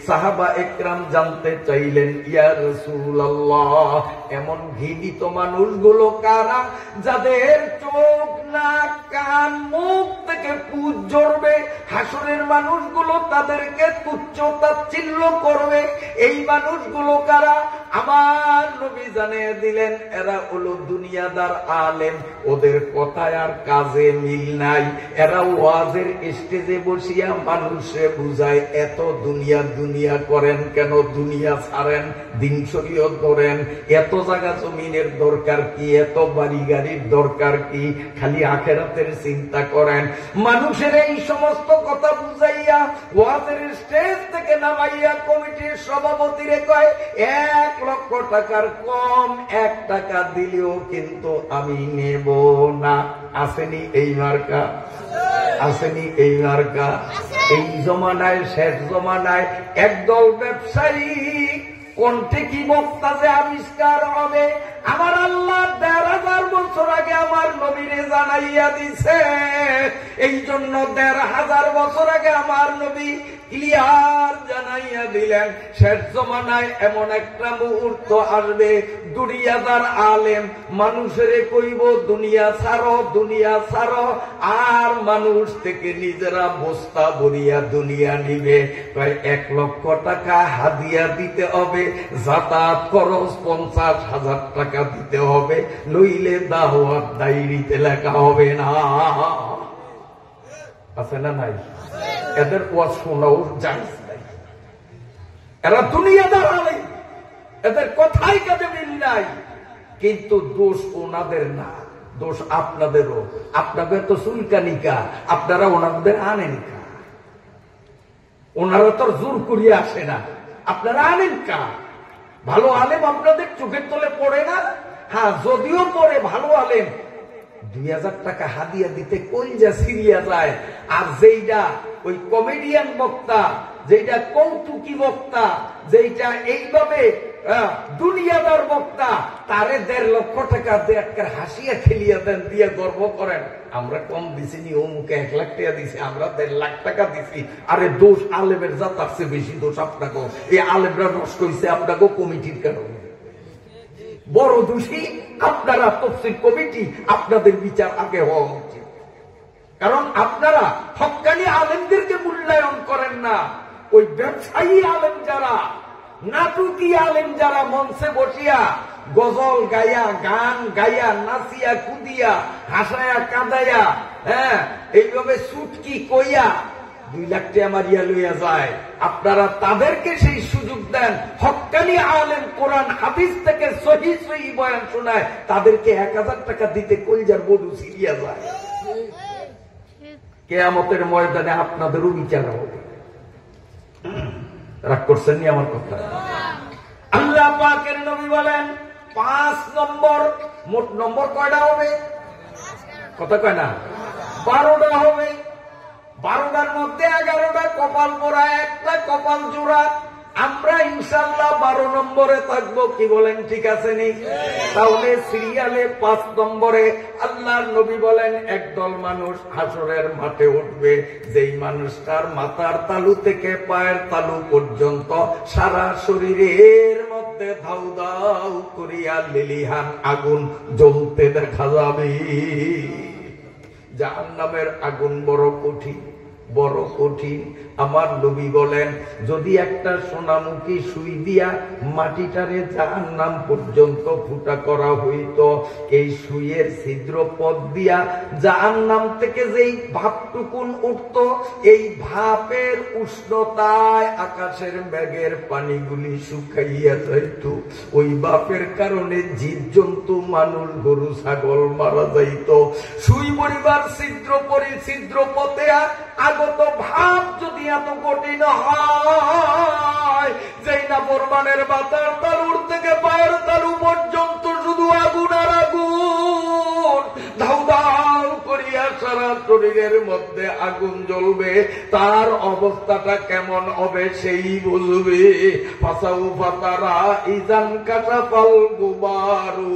সাহাবা একরাম জানতে চাইলেন, ইয়া রাসূলুল্লাহ, এমন ঘৃণিত মানুষগুলো কারা যাদের চোখ, নাক, কান, মুখ থেকে পুজ ঝরবে? হাসরের মানুষগুলো তাদেরকে তুচ্ছ তাচ্ছিল্য করবে। এই মানুষগুলো কারা? আমার নবী জানিয়ে দিলেন, এরা হলো দুনিয়াদার আলেম। ওদের কথায় আর কাজে মিল নাই। এরা ওয়াজের স্টেজে বসিয়া মানুষে বুঝায়, এত দুনিয়া দুনিয়া করেন কেন? দুনিয়া ছাড়েন, দিন শরীয়ত ধরেন। এত জায়গা জমিনের দরকার কি? এত বাড়ি গাড়ির দরকার কি? খালি আখেরাতের চিন্তা করেন। মানুষের এই সমস্ত কথা বুঝাইয়া ওয়াজের স্টেজ থেকে নামাইয়া কমিটির সভাপতিরে কয়, 1 লক্ষ টাকার কম 1 টাকা দিলেও কিন্তু আমি নেব না। আসেনি এই মার্কা? আসেনি এই মার্কা? এই জমানায়, শেষ জমানায় একদল ব্যবসায়ী কোনটি কি বক্তা যে আবিষ্কার হবে, আমার আল্লাহ ১,৫০০ বছর আগে আমার নবীরে জানাইয়া দিছে। এই জন্য ১,৫০০ বছর আগে আমার নবী ক্লিয়ার জানাইয়া দিলেন, শেষ জমানায় এমন একটা মুহূর্ত আসবে, দুনিয়াদার আলেম মানুষের কইব দুনিয়া ছাড়ো, দুনিয়া ছাড়ো, আর মানুষ থেকে নিজেরা বস্তা ভরিয়া দুনিয়া নিবে। প্রায় 1 লক্ষ টাকা হাদিয়া দিতে হবে, যাতায়াত খরচ 50,000 টাকা দিতে হবে, নইলে দাওয়াত ডায়েরিতে লেখা হবে না। আছে না নাই? এদের ওয়াজ শোনাও জায়েজ নাই। এরা দুনিয়াদার আলেম, এদের কথাই কাজে মিল নাই। কিন্তু দোষ ওনাদের না, দোষ আপনাদেরও। আপনাদের তো চুলকানিকা, আপনারা ওনাদের আনেন কা? ওনারা তো জোর করিয়া আসে না, আপনারা আনেন কা? ভালো আলেম আপনাদের চোখের তলে পড়ে না? হ্যাঁ, যদিও পড়ে ভালো আলেম, ২,০০০ টাকা হাদিয়া দিতে কলজা ছিঁড়িয়া যায়। আর যেইটা ওই কমেডিয়ান বক্তা, যেটা কৌতুকি বক্তা, যেটা এইভাবে দুনিয়াদার বক্তা, তারে ১.৫ লক্ষ টাকা দিয়ে হাসিয়া খেলিয়া দেন, দিয়ে গর্ব করেন, আমরা কম দিছি নি, ও মুখে 1 লাখ টাকা দিছি, আমরা ১.৫ লাখ টাকা দিছি। আরে দোষ আলেমের যা, তার চেয়ে বেশি দোষ আপনাকে। এই আলেমরা নষ্ট হয়েছে আপনাকে কমিটির কারণে। বড় দোষী আপনারা, তফসির কমিটি। আপনাদের বিচার আগে হওয়া উচিত, কারণ আপনারা হক্কানি আলেমদেরকে মূল্যায়ন করেন না। ওই ব্যবসায়ী আলেম যারা, নাটুকি আলেম যারা মঞ্চে বসিয়া গজল গাইয়া, গান গাইয়া, নাচিয়া কুদিয়া, হাসায়া কাঁদাইয়া, হ্যাঁ, এইভাবে সুটকি কইয়া 2 লাখ টাকা মারিয়া লইয়া যায়, আপনারা তাদেরকে সেই সুযোগ দেন। হক্কানি আলেম কোরআন হাদিস থেকে সহিহ সহিহ বয়ান শোনায়, তাদেরকে ১,০০০ টাকা দিতে কলজার বড়ু ছিড়িয়া যায়। কিয়ামতের ময়দানে আপনাদেরও বিচার হবে। রাগ করছেন নি আমার কথা? আল্লাহ পাকের নবী বলেন 5 নম্বর, মোট নম্বর কয়টা হবে? কথা কয় না, 12টা হবে। 12টার মধ্যে 11টা কপাল পোড়া, একটা কপাল জোড়া। আমরা ইনশাআল্লাহ 12 নম্বরে থাকবো। কি বলেন? ঠিক আছে নি? তাহলে সিরিয়ালে 5 নম্বরে আল্লাহর নবী বলেন, একদল মানুষ হাসরের মাঠে উঠবে, যেই মানুষটার মাথার তালু থেকে পায়ের তালু পর্যন্ত সারা শরীরের মধ্যে ধাউ ধাউ করিয়া লিলিহান আগুন জ্বলতে দেখা যাবে। জাহান্নামের আগুন বড় কঠিন, বড় কঠিন। আমার নবী বলেন, যদি একটা সোনামুখী সুই দিয়া মাটিটারে জাহান্নাম পর্যন্ত ফুটা করা হইত, এই সুইয়ের ছিদ্র পথ দিয়া জাহান্নাম থেকে যেই ভাপটুকুন উঠত, এই ভাপের উষ্ণতায় আকাশের মেঘের পানিগুলি শুকাইয়া যাইত। ওই ভাপের কারণে জীবজন্তু, মানুষ, গরু, ছাগল মারা যাইত। সুই পরিবার ছিদ্র পথে আগত ভাব যদি এত কঠিন হয়, যেই না ফরমানের মাথার তালুর থেকে পায়ের তালু পর্যন্ত শুধু আগুন আর আগুন, ধাউ ধাউ করিয়া সারা শরীরের মধ্যে আগুন জ্বলবে, তার অবস্থাটা কেমন হবে সেই বুঝবে। ফাসাউ ফাতারা ইজান কাশাফাল গুবারু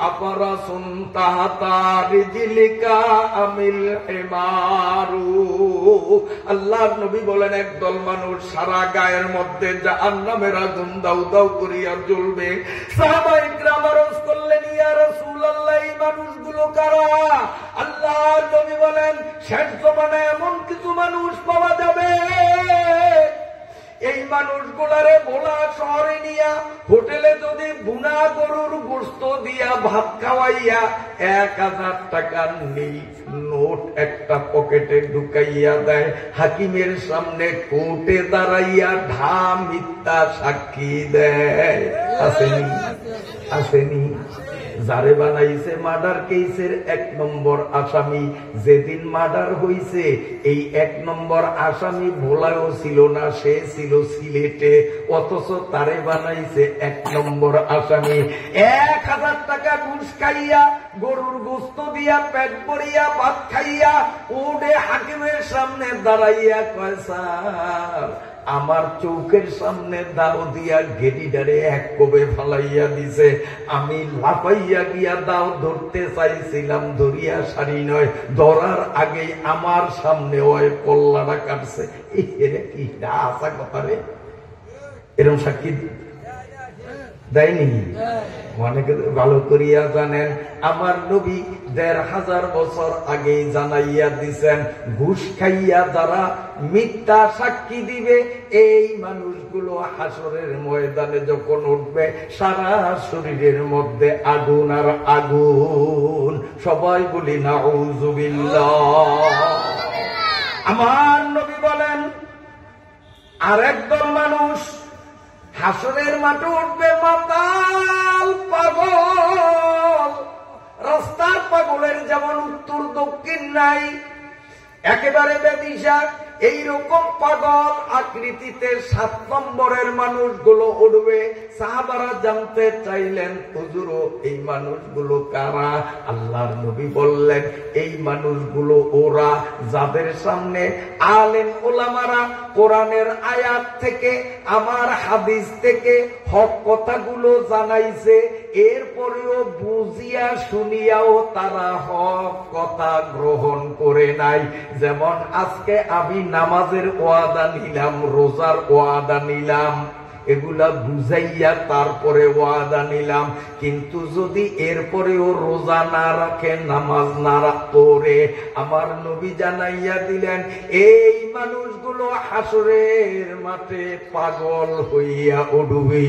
আপারা সুনতাহাতা রিজলিকা আমিল হিমারু। আল্লাহর নবী বলেন, একদল মানুষ সারা গায়ের মধ্যে জাহান্নামের আগুন দাউ দাউ করিয়া জ্বলবে। সাহাবায়ে কিরাম আরজ করলেন, ইয়া রাসূলুল্লাহ, এই মানুষগুলো কারা? আল্লাহর নবী বলেন, শেষ জমানায় এমন কিছু মানুষ পাওয়া যাবে, এই মানুষগুলারে ভোলা শহরে নিয়া হোটেলে যদি বুনা গরুর গোশত দিয়া ভাত খাওয়াইয়া 1000 টাকার নোট একটা পকেটে ঢুকাইয়া দেয়, হাকিমের সামনে কোর্টে দাঁড়াইয়া ঢা মিথ্যা সাক্ষী দেয়। আসেনি? আসেনি? যারে বানাইছে মার্ডার কেসের 1 নম্বর আসামি, যেদিন মার্ডার হইছে এই 1 নম্বর আসামি ভোলায়ও ছিল না, সে ছিল সিলেটে, অথচ তারে বানাইছে 1 নম্বর আসামি। 1000 টাকা ঘুষ খাইয়া গরুর গোশত দিয়া পেট ভরিয়া ভাত খাইয়া ওডে হাকিমের সামনে দাঁড়াইয়া কয়, স্যার আমার চৌকের সামনে দাও দিয়া গেডিডারে এক কোবে ফালাইয়া দিছে, আমি লাফাইয়া গিয়া দাও ধরতে চাইছিলাম, ধরিয়া সারি নয়, ধরার আগেই আমার সামনে ওই কল্লাটা কাটছে। এরা কি আসা কথা রে? এরকম সাক্ষী দেয়নি? অনেকে ভালো করিয়া জানেন, আমার নবী 1500 বছর আগেই জানাইয়া দিছেন, ঘুষ খাইয়া যারা মিথ্যা সাক্ষী দিবে এই মানুষগুলো হাসরের ময়দানে যখন উঠবে সারা শরীরের মধ্যে আগুন আর আগুন। সবাই বলি নাউযুবিল্লাহ। আমার নবী বলেন, আরেক দল মানুষ হাসরের মাঠে উঠবে মাতাল পাগল। রাস্তার পাগলের যেমন উত্তর দক্ষিণ নাই, একেবারে বেদিশা, এইরকম পাগল আকৃতিতে 7 নম্বরের মানুষগুলো উঠবে। সাহাবারা জানতে চাইলেন, হুজুর এই মানুষগুলো কারা? আল্লাহর নবী বললেন, এই মানুষগুলো ওরা যাদের সামনে আলেম ওলামারা কোরআনের আয়াত থেকে আমার হাদিস থেকে হক কথাগুলো জানাইছে, এরপরেও বুঝিয়া শুনিয়াও তারা হক কথা গ্রহণ করে নাই। যেমন আজকে আমি নামাজের ওয়াদা নিলাম, রোজার ওয়াদা নিলাম, এগুলা বুঝাইয়া তারপরে ওয়াদা নিলাম, কিন্তু যদি এরপরেও রোজা না রাখে, নামাজ না পড়ে, আমার নবী জানাইয়া দিলেন এই মানুষগুলো হাসরের মাঠে পাগল হইয়া উঠবে।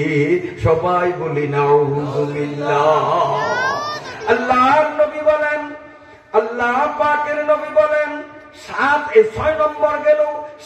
সবাই বলি নাউযুবিল্লাহ। আল্লাহর নবী বলেন, আল্লাহ পাকের নবী বলেন, 6 নম্বর গেল,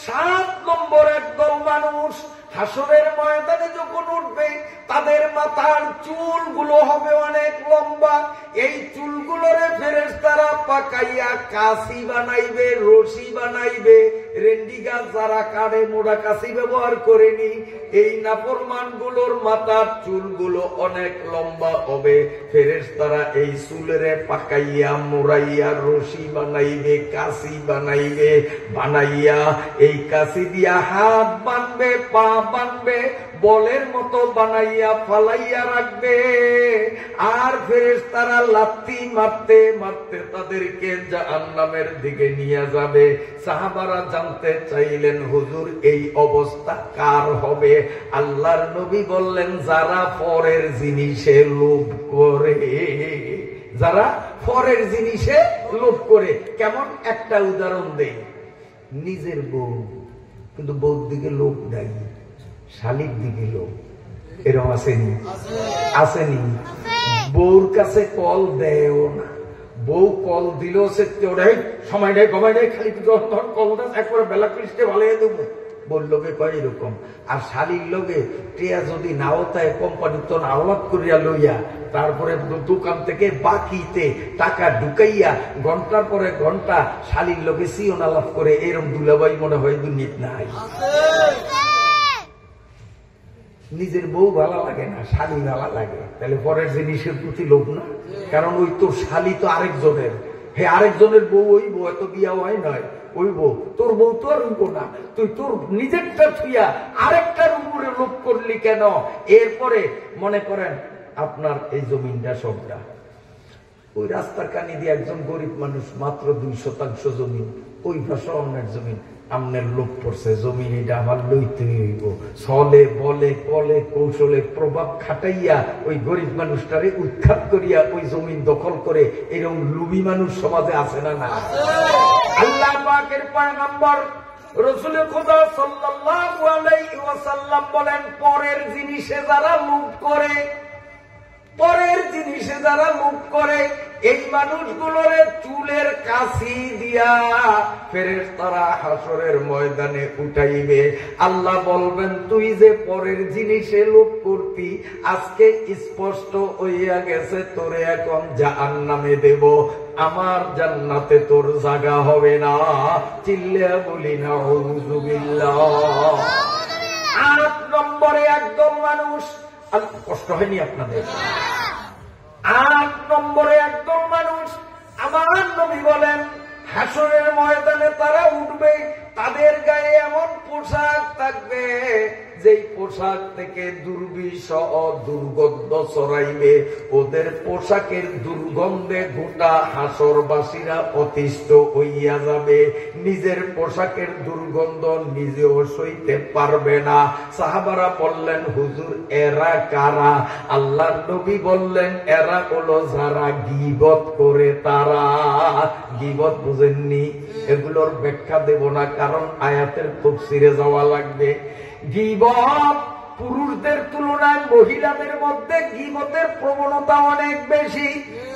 7 নম্বর একদল মানুষ হাসরের ময়দানে যখন উঠবে তাদের মাথার চুলগুলো হবে অনেক লম্বা। এই চুলগুলোরে ফেরেশতারা পাকাইয়া কাশি বানাইবে, রশি বানাইবে। রেন্ডি গাছ যারা কাটে মোড়া কাশি ব্যবহার করেনি, এই নাফরমানগুলোর মাথার চুলগুলো অনেক লম্বা হবে। ফেরেশতারা এই চুলেরে পাকাইয়া মোড়াইয়া রশি বানাইবে, কাশি বানাইবে, বানাইয়া এই কাশি দিয়া হাত বানবে, পা বানবে, বলের মতো বানাইয়া ফালাইয়া রাখবে। আর ফেরেশতারা লাথি মারতে মারতে তাদেরকে জাহান্নামের দিকে নিয়ে যাবে। সাহাবারা জানতে চাইলেন, হুজুর এই অবস্থা কার হবে? আল্লাহর নবী বললেন, যারা পরের জিনিসে লোভ করে। যারা পরের জিনিসে লোভ করে। কেমন? একটা উদাহরণ দেই। নিজের বউ, কিন্তু বউর দিকে লোভ নাই, শালির দিকে লোভ। এরকম আসেনি? আসেনি? বউর কাছে কল দেও না, বউ কল দিল সে সময় নেই, কমাই নেই, খালি কলটা একবারে বেলা কৃষ্ণে ভালো দেবো, বল লোকে কয় এরকম। আর শালির লোকে টিয়া যদি নাও তাই কোম্পানির তো আওলাদ করিয়া লইয়া তারপরে দোকান থেকে বাকিতে টাকা ঢুকাইয়া ঘন্টার পরে ঘন্টা শালির লোকে সিও আলাপ করে, এরকম দুলাভাই মনে হয় দুনিয়াতে নাই। নিজের বউ ভালো লাগে না, শালি ভালো লাগে, তাহলে পরের জিনিসের প্রতি লোভ না। কারণ ওই তোর শালি তো আরেকজনের, হে আরেকজনের বউ ওই বউ, এত বিয়া হয় নয় ওই বউ, তোর বউ তো আর উঠবো না, তুই তোর নিজেরটা ছুঁয়া আরেকটার উপরে লোভ করলি কেন? এরপরে মনে করেন আপনার এই জমিনটা সবটা ওই রাস্তার কানি দিয়ে একজন গরিব মানুষ মাত্র 2 শতাংশ জমিন, ওই ভাষা অন্যের জমিন, আমনের লোভ পড়ছে জমিন এটা আমার লইতে হইব, ছলে বলে কলে কৌশলে প্রভাব খাটাইয়া ওই গরিব মানুষটারে উৎখাত করিয়া ওই জমিন দখল করে, এরকম লুবি মানুষ সমাজে আছে না? না। আল্লাহ পাকের পয়গম্বর রাসূল খোদা সাল্লাল্লাহু আলাইহি ওয়াসাল্লাম বলেন, পরের জিনিসে যারা লোভ করে, পরের জিনিসে যারা লোভ করে, এই মানুষগুলোরে চুলের কাছি দিয়া ফেরেশতারা হাসরের ময়দানে উঠাইবে। আল্লাহ বলবেন, তুই যে পরের জিনিসে লোভ করতি, আজকে স্পষ্ট হইয়া গেছে, তোরে এখন জাহান্নামে দেব, আমার জান্নাতে তোর জায়গা হবে না। চিল্লা বলি না আউযুবিল্লাহ। 8 নম্বরে একদম মানুষ, কষ্ট হয়নি আপনাদের? 8 নম্বরে একদম মানুষ, আমার নবী বলেন, হাসরের ময়দানে তারা উঠবে, তাদের গায়ে এমন পোশাক থাকবে যেই পোশাক থেকে দুর্বিষহ দুর্গন্ধ ছড়াইবে, ওদের পোশাকের দুর্গন্ধে গোটা হাসরবাসীরা অতিষ্ঠ হইয়া যাবে, নিজের পোশাকের দুর্গন্ধ নিজেও সইতে পারবে না। সাহাবারা বললেন, হুজুর এরা কারা? আল্লাহর নবী বললেন, এরা হলো যারা গীবত করে। তারা গীবত বুঝেননি? এগুলোর ব্যাখ্যা দেব না, কারণ আয়াতের তাফসীরে যাওয়া লাগবে। গীবত পুরুষদের তুলনায় মহিলাদের মধ্যে গীবতের প্রবণতা অনেক বেশি।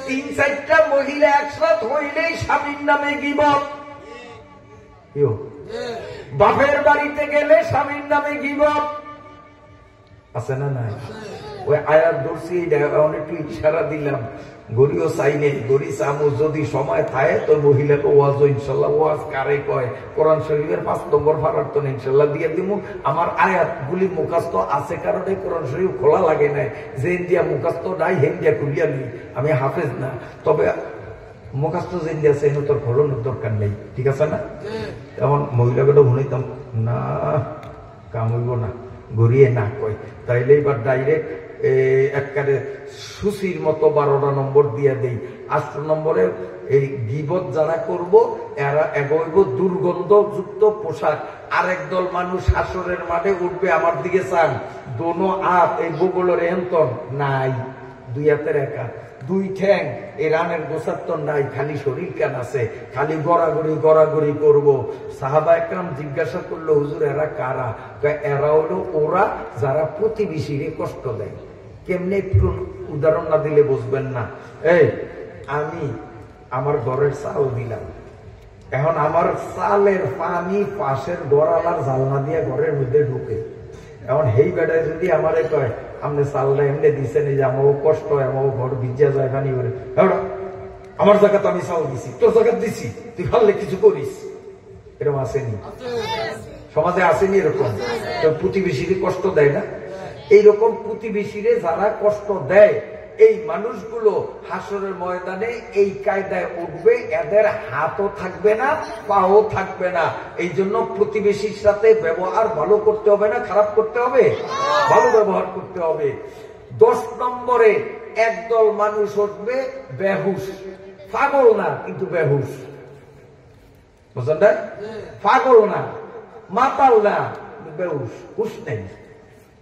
3-4টা মহিলা একসাথ হইলেই স্বামীর নামে গীবত। বাপের বাড়িতে গেলে স্বামীর নামে গীবত আছে না? নাই। ওই আয়াত ধরছি, একটু ইশারা দিলাম, গড়িও চাইলে গড়ি চামচ যদি সময় থাকে তো মহিলাকে ওয়াজ, ইনশাল্লাহ ওয়াজ কারে কয়, কোরআন শরীফের 5 নম্বর ফারাত তো ইনশাল্লাহ দিয়ে দিব। আমার আয়াতগুলি মুখাস্ত আছে কারণে কোরআন শরীফ খোলা লাগে নাই, যে ইন্ডিয়া মুখাস্ত নাই হেন্দিয়া খুলিয়া নি, আমি হাফেজ না, তবে মুখাস্ত যে ইন্ডিয়া আছে এনে তোর খোলানোর দরকার নেই, ঠিক আছে না? এমন মহিলাগুলো শুনিতাম না, কাম হইব না, গড়িয়ে না কয়, তাইলে এবার ডাইরেক্ট একবারে সুশির মতো 12টা নম্বর দিয়ে দেই। 8 নম্বরে এই গীবত যারা করব, এরা এগোইব দুর্গন্ধযুক্ত পোশাক। আরেক দল মানুষ হাসরের মাঠে উঠবে, আমার দিকে চান, দোনো হাত এই বগলের এন্তন নাই, 2 হাতের একা, 2 ঠ্যাং, এই রানের গোছার তো নাই, খালি শরীর কেন আছে, খালি গড়াগড়ি করবো। সাহাবা একরাম জিজ্ঞাসা করলো, হুজুর এরা কারা? এরা হলো ওরা যারা প্রতিবেশীরে কষ্ট দেয়। কেমনে একটু উদাহরণ না দিলে বুঝবেন না। এই আমি আমার ঘরের চাল দিলাম, এখন আমার চালের পানি পাশের গড়ালার জালনা দিয়ে ঘরের মধ্যে ঢুকে, এখন হেই বেটায় যদি আমারে কয়, আপনি চালটা এমনি দিচ্ছেন, এই যে আমাকে কষ্ট হয়, আমাকে ঘর ভিজা যায় পানি করে, আমার জায়গাতে আমি চাল দিছি, তোর জায়গা দিছি, তুই ভাবলে কিছু করিস, এরকম আসেনি? সমাজে আসেনি এরকম? তো প্রতিবেশীরে কষ্ট দেয় না? এইরকম প্রতিবেশীরে যারা কষ্ট দেয়, এই মানুষগুলো হাসরের ময়দানে এই কায়দায় উঠবে, এদের হাতও থাকবে না, পাও থাকবে না। এই জন্য প্রতিবেশীর সাথে ব্যবহার ভালো করতে হবে না খারাপ করতে হবে? ভালো ব্যবহার করতে হবে। 10 নম্বরে একদল মানুষ উঠবে বেহুশ, পাগল না কিন্তু বেহুশ, বুঝলেন না? পাগল না, মাতাল না, বেহুশ, হুশ নেই।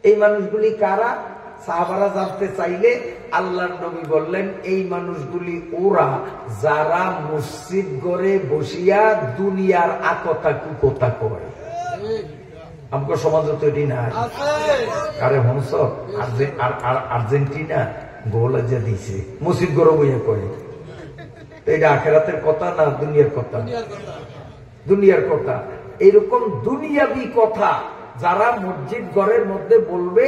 এই মানুষগুলি কারা? সাহাবারা জানতে চাইলে আল্লাহর নবী বললেন, এই মানুষগুলি ওরা যারা মসজিদ ঘরে বসিয়া দুনিয়ার আকতা কুকতা করে। আমাকে সমাজ তৈরি না, আরে হংস আর্জেন্টিনা গোল যে দিছে মসজিদ ঘরে বইয়া করে, এটা আখেরাতের কথা না দুনিয়ার কথা? দুনিয়ার কথা। এরকম দুনিয়াবি কথা যারা মসজিদ ঘরের মধ্যে বলবে,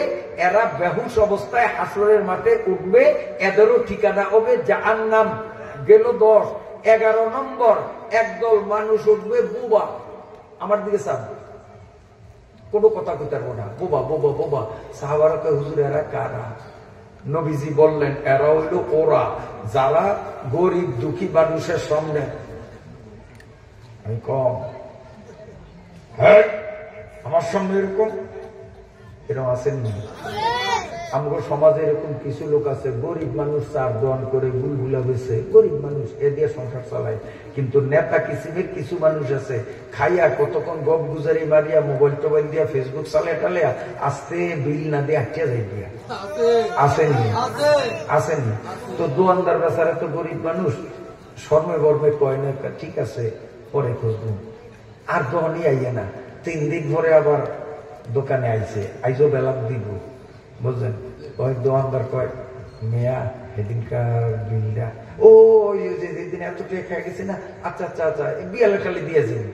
এরা বেহুশ অবস্থায় হাসরের মাঠে উঠবে, এদেরও ঠিকানা হবে জাহান্নাম। গেল 10। 11 নম্বর, একদল মানুষ উঠবে বোবা। আমার দিকে চাপ, কোনো কথা কইতে পারবো না, বোবা বোবা বোবা। সাহাবারা কয়, হুজুর এরা কারা? নবীজি বললেন, এরা হইল ওরা যারা গরিব দুঃখী মানুষের সামনে, আমি কম, হ্যাঁ আমার সামনে এরকম আসেননি। আমগো সমাজে এরকম কিছু লোক আছে, গরিব মানুষ চার দোয়ান করে বুলবুলা বেছে, গরিব মানুষ এ দিয়ে সংসার চালায়। কিন্তু নেতা কিসিমের কিছু মানুষ আছে, খাইয়া কতক্ষণ গপ গুজারি মারিয়া মোবাইল টোবাইল দিয়া ফেসবুক চালিয়া টালিয়া আস্তে বিল না দিয়ে আটকিয়া যাই দিয়া। আসেননি তো দোয়ানদার বেচারা তো গরিব মানুষ, শর্মে বর্মে কয় না, ঠিক আছে পরে খুঁজবো, আর দোয়ানি আইয়া না। 3 দিন পরে আবার দোকানে আইছে, আইজো বেলা দিব, বুঝলেন? ওই দোকানদার কয়, মেয়া সেদিনকার বিলটা, ও যেদিন এত টাকা খেয়ে গেছে না, আচ্ছা আচ্ছা আচ্ছা বিয়ালে খালি দিয়েছেন।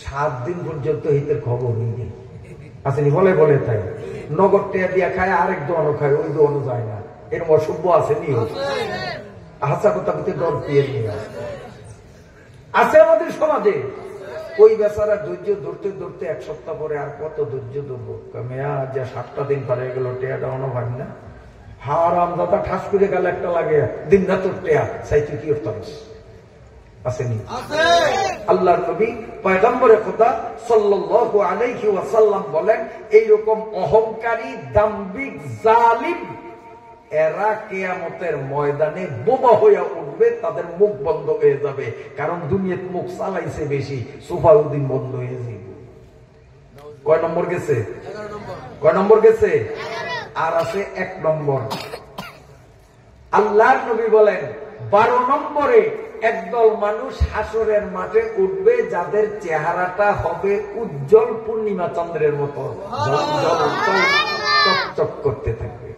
7 দিন পর্যন্ত হিতের খবর নেই, আসেনি। বলে বলে তাই নগদ টেয়া দিয়া খায়, আরেক দোকানও খায়, ওই দোকানও যায় না। এরকম অসভ্য আছে নি, হাসা কথা বলতে ডর পেয়ে নিয়ে আছে আমাদের সমাজে। ওই বেচারা ধৈর্য ধরতে ধরতে 1 সপ্তাহ পরে আর কত ধৈর্য ধরবো, মেয়া যা 7টা দিন পারে গেল, টেয়াটা অন্য ভাগ না, হারাম দাদা ঠাস করে গেল একটা লাগে, দিন না তোর টেয়া চাই, তুই কি করতে আসেনি? আল্লাহর নবী পয়গম্বরে খোদা সাল্লাল্লাহু আলাইহি ওয়াসাল্লাম বলেন, এইরকম অহংকারী দাম্ভিক জালিম এরা কিয়ামতের ময়দানে বোবা হইয়া উঠবে, তাদের মুখ বন্ধ হয়ে যাবে। কারণ দুনিয়ার মুখ চালাইছে বেশি, সুফাউদ্দিন বন্ধ হয়ে যাবে। কয় নম্বর গেছে? কয় নম্বর গেছে? আর আছে 1 নম্বর। আল্লাহর নবী বলেন 12 নম্বরে একদল মানুষ হাসরের মাঠে উঠবে, যাদের চেহারাটা হবে উজ্জ্বল পূর্ণিমা চন্দ্রের মতো, চকচক করতে থাকবে।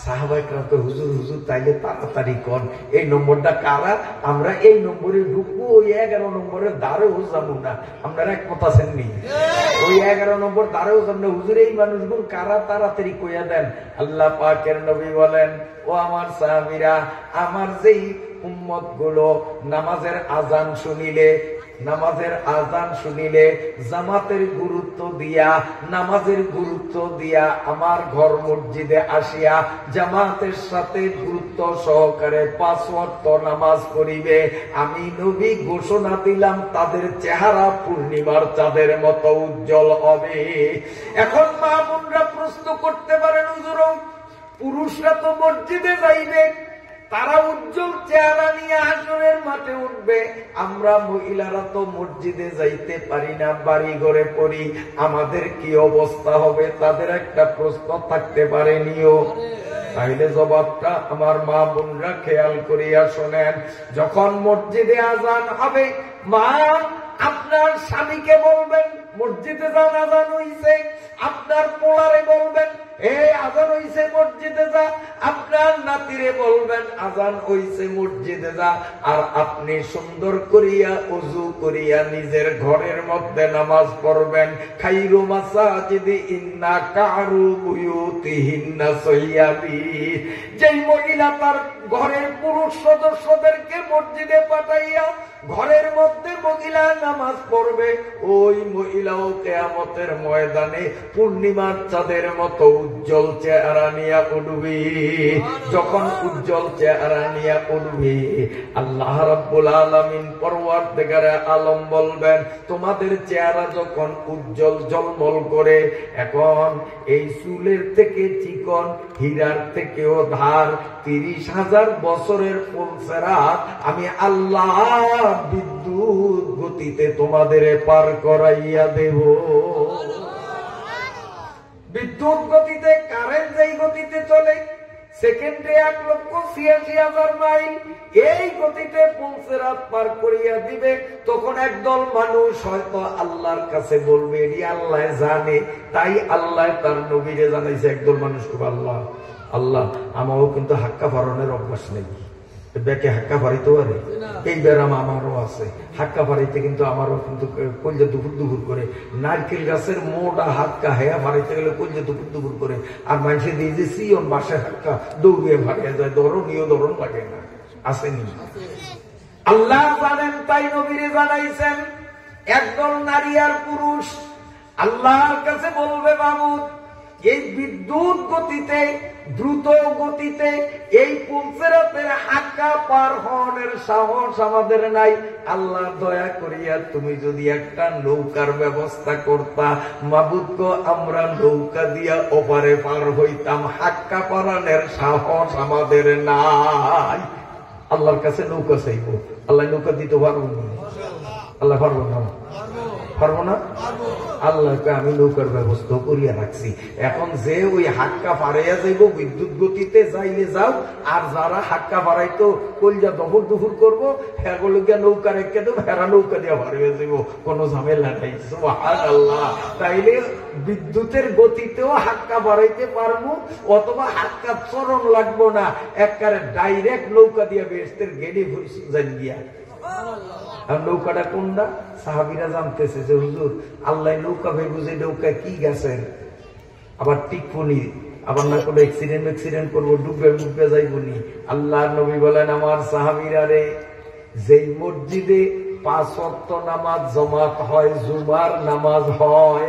সাহাবায়ে কেরাম হুজুর হুজুর তাইলে তাড়াতাড়ি কন, এই নম্বরটা কারা? আমরা এই নম্বরে ঢুকবো, ওই 11 নম্বরের দ্বারেও যাবো না। আপনারা একমত আছেন নি? ওই 11 নম্বর দ্বারেও যাবো না। হুজুর এই মানুষগুলো কারা, তাড়াতাড়ি কইয়া দেন। আল্লাহ পাকের নবী বলেন, ও আমার সাহাবীরা, আমার যেই উম্মত গুলো নামাজের আজান শুনিলে জামাতের গুরুত্ব দিয়া, নামাজের গুরুত্ব দিয়া আমার ঘর মসজিদে আসিয়া জামাতের সাথে গুরুত্ব সহকারে 5 ওয়াক্ত নামাজ পড়িবে, আমি নবী ঘোষণা দিলাম তাদের চেহারা পূর্ণিমার চাঁদের মতো উজ্জ্বল হবে। এখন মা বোনরা প্রশ্ন করতে পারেন, হুজুর পুরুষরা তো মসজিদে যাইবে, তারা উজ্জ্বল চেহারা নিয়ে হাসরের মাঠে উঠবে, আমরা মহিলারা তো মসজিদে যাইতে পারি না, বাড়ি ঘরে পড়ি, আমাদের কি অবস্থা হবে? তাদের একটা প্রশ্ন থাকতে পারেনিও। তাইলে জবাবটা আমার মা বোনরা খেয়াল করিয়া শোনেন। যখন মসজিদে আজান হবে, মা আপনার স্বামীকে বলবেন মসজিদে যান, আজান হইছে। আপনার পোলারে বলবেন, এই আজান হইছে মসজিদে যা। আপনার নাতিরে বলবেন, আজান হইছে মসজিদে যা। আর আপনি সুন্দর করিয়া ওযু করিয়া নিজের ঘরের মধ্যে নামাজ পড়বেন। খাইরু মাসাজিদি ইন্না কারু বুয়ুতিহিন্না সয়্যাবি। যেই মহিলা তার ঘরের পুরুষ সদস্যদেরকে মসজিদে পাঠাইয়া ঘরের মধ্যে মহিলা নামাজ পড়বে, ওই মহিলাও কিয়ামতের ময়দানে পূর্ণিমার চাঁদের মতো উজ্জ্বল চেহারা নিয়ে উঠবে। যখন উজ্জ্বল চেহারা নিয়ে উঠবে, আল্লাহ রাব্বুল আলামিন পরওয়ারদিগারে আলম বলবেন, তোমাদের চেহারা যখন উজ্জ্বল ঝলমল করে, এখন এই চুলের থেকে চিকন, হীরার থেকেও ধার, 30,000 বছরের পলসেরাত আমি আল্লাহ বিদ্যুৎ গতিতে তোমাদের পার করাইয়া দেব। বিদ্যুৎ গতিতে, কারেন্ট যেই গতিতে চলে, সেকেন্ডে 1,86,000 মাইল, এই গতিতে পলসেরাত পার করিয়া দিবে। তখন একদল মানুষ হয়তো আল্লাহর কাছে বলবে, এটি আল্লাহ জানে, তাই আল্লাহ তার নবীরে জানাইছে। একদল মানুষ খুব, আল্লাহ আল্লাহ আমারও কিন্তু হাক্কা ফারনের অভ্যাস নেই, ব্যাকে হাক্কা ফাড়িতে পারে? এই ব্যারাম আমারও আছে। হাক্কা ফাড়িতে কিন্তু আমারও কিন্তু কলজা দুপুর দুপুর করে। নারকেল গাছের মোটা হাক্কা হেয়া ফাড়িতে গেলে কলজা দুপুর দুপুর করে। আর মানুষে দিয়ে যে সিয়ন বাসের হাক্কা দৌড়িয়ে ফাড়িয়ে যায়, ধরনীয় ধরন লাগে না, আসেনি? আল্লাহ জানেন, তাই নবীরে জানাইছেন একদল নারী আর পুরুষ আল্লাহর কাছে বলবে, মাবুদ এই বিদ্যুৎ গতিতে, দ্রুত গতিতে এই পুলসেরাতের হাক্কা পার হওয়ার সাহস আমাদের নাই। আল্লাহ দয়া করিয়া তুমি যদি একটা নৌকার ব্যবস্থা করতা, মাবুদ গো আমরা নৌকা দিয়া ওপারে পার হইতাম, হাক্কা পারানের সাহস আমাদের নাই। আল্লাহর কাছে নৌকা চাইব, আল্লাহ নৌকা দিতে পারবো না? আল্লাহ পারবো না? পারবো না? আল্লাহকে আমি নৌকার ব্যবস্থা করিয়া রাখছি। এখন যে ওই হাক্কা পাড়াইয়া যাইব বিদ্যুৎ গতিতে, যাইলে যাও। আর যারা হাক্কা পাড়াইতো কলজা দফর দুফুর করবো, হেগুলো গিয়া নৌকা রেখে দেবো, হেরা নৌকা দিয়া পাড়িয়ে যাইব, কোনো ঝামেলা নাই। সুবহানাল্লাহ। তাইলে বিদ্যুতের গতিতেও হাক্কা বাড়াইতে পারবো, অথবা হাক্কা চরণ লাগবো না, একবারে ডাইরেক্ট নৌকা দিয়া বেহেশতের গেড়ে যান গিয়া। আর নৌকাটা কোনটা? সাহাবীরা জানতেছে যে হুজুর আল্লাহ নৌকা ভাই বুঝে, নৌকা কি গেছেন, আবার টিকবনি, আবার না কোনো অ্যাক্সিডেন্ট করবো, ডুববে যাইবনি। আল্লাহ নবী বলেন, আমার সাহাবীরা রে, যেই মসজিদে 5 ওয়াক্ত নামাজ জামাত হয়, জুমার নামাজ হয়,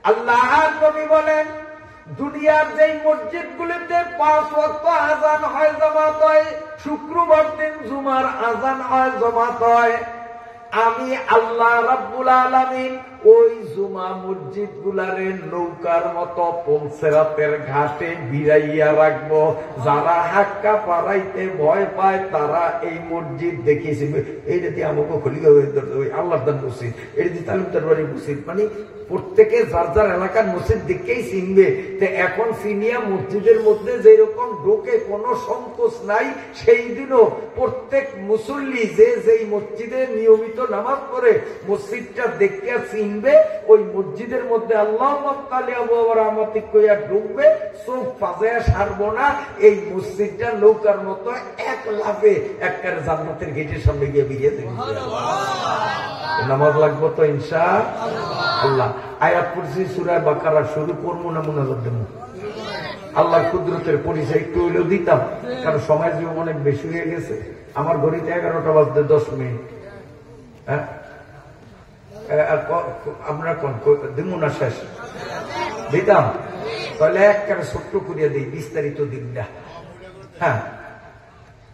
আল্লাহ নবী বলেন দুনিয়ার যেই মসজিদ গুলিতে 5 ওয়াক্ত আজান হয়, জামাত হয়, শুক্রবার দিন জুমার আজান হয়, জামাত হয়, আমি আল্লাহ রাব্বুল আলামিন ওই জুমা মসজিদ গুলারে নৌকার মতো পুলসেরাতের ঘাটে বিরাইয়া রাখবো। যারা হাক্কা পাড়াইতে ভয় পায় তারা এই মসজিদ দেখিয়েছে, এইটা দিয়ে আমাকে খলিগা আল্লাহ দান মসজিদ, এটা দিয়ে তালুকদার বাড়ি মসজিদ, মানে প্রত্যেকে যার যার এলাকার মসজিদ দেখেই চিনবে। তো এখন সিনিয়া মসজিদের মধ্যে যেরকম ঢোকে কোনো সংকোচ নাই, সেই দিনও প্রত্যেক মুসল্লি যে যেই মসজিদে নিয়মিত নামাজ পড়ে মসজিদটা দেখিয়া চিনবে, ওই মসজিদের মধ্যে আল্লাহ রহমাতিক কইয়া ঢুকবে, চোখ ফাজায়া সারবো না, এই মসজিদটা নৌকার মতো এক লাফে একবারে জান্নাতের গেটের সামনে গিয়ে বেরিয়ে দেবে। নামাজ লাগবো তো ইনশাআল্লাহ। আয়াত পড়ছি সূরা বাকারা, শুরু করবো না মুনাজাত দেব। আল্লাহর কুদরতের পরিচয় একটু হইলেও দিতাম, কারণ সময় জীবন অনেক বেশি হয়ে গেছে। আমার ঘড়িতে 11টা বাজতে 10 মিনিট। হ্যাঁ, আমরা দিব না, শেষ দিতাম, তাহলে একবারে ছোট্ট করিয়া দিই, বিস্তারিত দিন না। হ্যাঁ,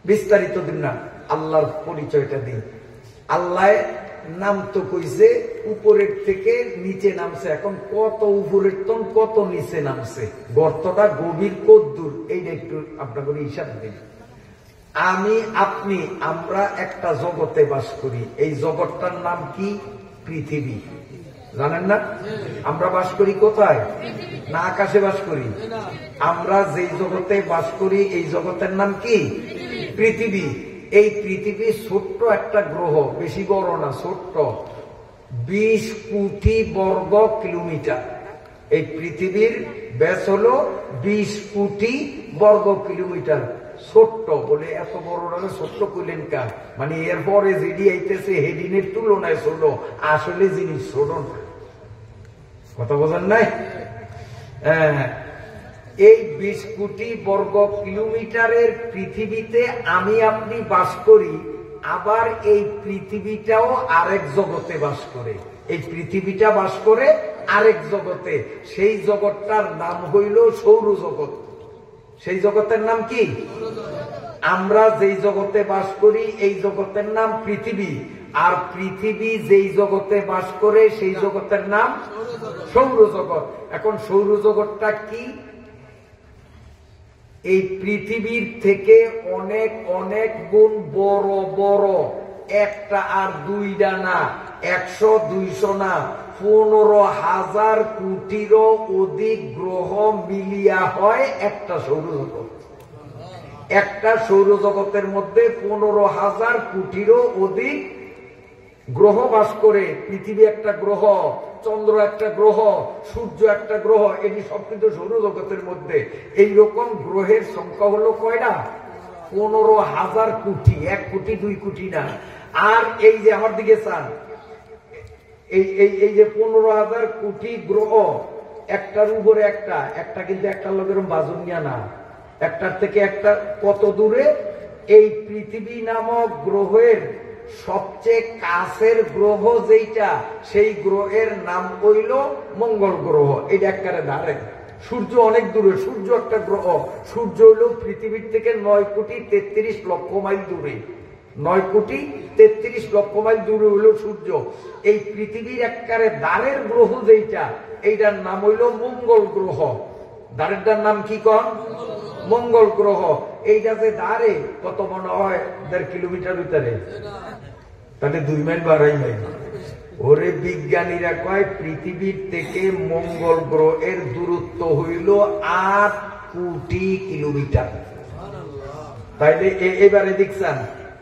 বিস্তারিত দিন না, আল্লাহর পরিচয়টা দিই। আল্লাহ নাম তো কইছে উপরের থেকে নিচে নামছে, এখন কত উপরের তন কত নিচে নামছে, গর্তটা গভীর কদ্দূর, এইটা একটু আপনাকে হিসাব দিন। আমি আপনি আমরা একটা জগতে বাস করি, এই জগৎটার নাম কি? পৃথিবী। জানেন না? আমরা বাস করি কোথায়? না আকাশে বাস করি? আমরা যেই জগতে বাস করি এই জগতের নাম কি? পৃথিবী। এই পৃথিবী ছোট্ট একটা গ্রহ, বেশি বড় না, ছোট্ট, 20 কোটি বর্গ কিলোমিটার। এই পৃথিবীর ব্যাস হলো 20 কোটি বর্গ কিলোমিটার। ছোট্ট বলে এত বড় না, ছোট্ট কইলেন কা, মানে এরপরে যেডি আইতেছে হেডিনের তুলনায় ছোট, আসলে জিনিস ছোট না। কথা বোঝেন নাই? হ্যাঁ, এই 20 কোটি বর্গ কিলোমিটারের পৃথিবীতে আমি আপনি বাস করি, আবার এই পৃথিবীটাও আরেক জগতে বাস করে। এই পৃথিবীটা বাস করে আরেক জগতে, সেই জগৎটার নাম হইল সৌরজগৎ। সেই জগতের নাম কি? আমরা যেই জগতে বাস করি এই জগতের নাম পৃথিবী, আর পৃথিবী যেই জগতে বাস করে সেই জগতের নাম সৌরজগৎ। এখন সৌরজগৎটা কি? এই পৃথিবীর থেকে অনেক অনেক গুণ বড় বড়, একটা আর দুইটা না, 100, 200 না, 15,000 কোটিরও অধিক গ্রহ মিলিয়া হয় একটা সৌরজগৎ। একটা সৌরজগতের মধ্যে 15,000 কোটিরও অধিক গ্রহ বাস করে। পৃথিবী একটা গ্রহ, চন্দ্র একটা গ্রহ, সূর্য একটা গ্রহ, এটি সব কিন্তু সৌরজগতের মধ্যে। এইরকম গ্রহের সংখ্যা হলো কয়টা? 15,000 কোটি, 1 কোটি 2 কোটি না। আর এই যে আমার দিকে চান, এই যে 15,000 কোটি গ্রহ, একটার উপরে একটা কিন্তু একটা লোকের বাজুনিয়া না, একটার থেকে একটা কত দূরে? এই পৃথিবী নামক গ্রহের সবচেয়ে কাছের গ্রহ যেটা, সেই গ্রহের নাম হইল মঙ্গল গ্রহ। এটা একবারে ধারে, সূর্য অনেক দূরে, সূর্য একটা গ্রহ। সূর্য হইল পৃথিবীর থেকে 9 কোটি 33 লক্ষ মাইল দূরে, 9 কোটি 33 লক্ষ মাইল দূরে হইল সূর্য। এই পৃথিবীর একবারে দ্বারের গ্রহ যেটা, এইটার নাম হইল মঙ্গল গ্রহ। দ্বারেরটার নাম কি কন? মঙ্গল গ্রহ। এইটা যে দ্বারে কত মনে হয় 1.5 কিলোমিটার ভিতরে, তাহলে 2 মাইল বা 2.5 মাইল। ওরে বিজ্ঞানীরা কয় পৃথিবীর থেকে মঙ্গল গ্রহের দূরত্ব হইল 8 কোটি কিলোমিটার। তাইলে এবারে দেখছেন,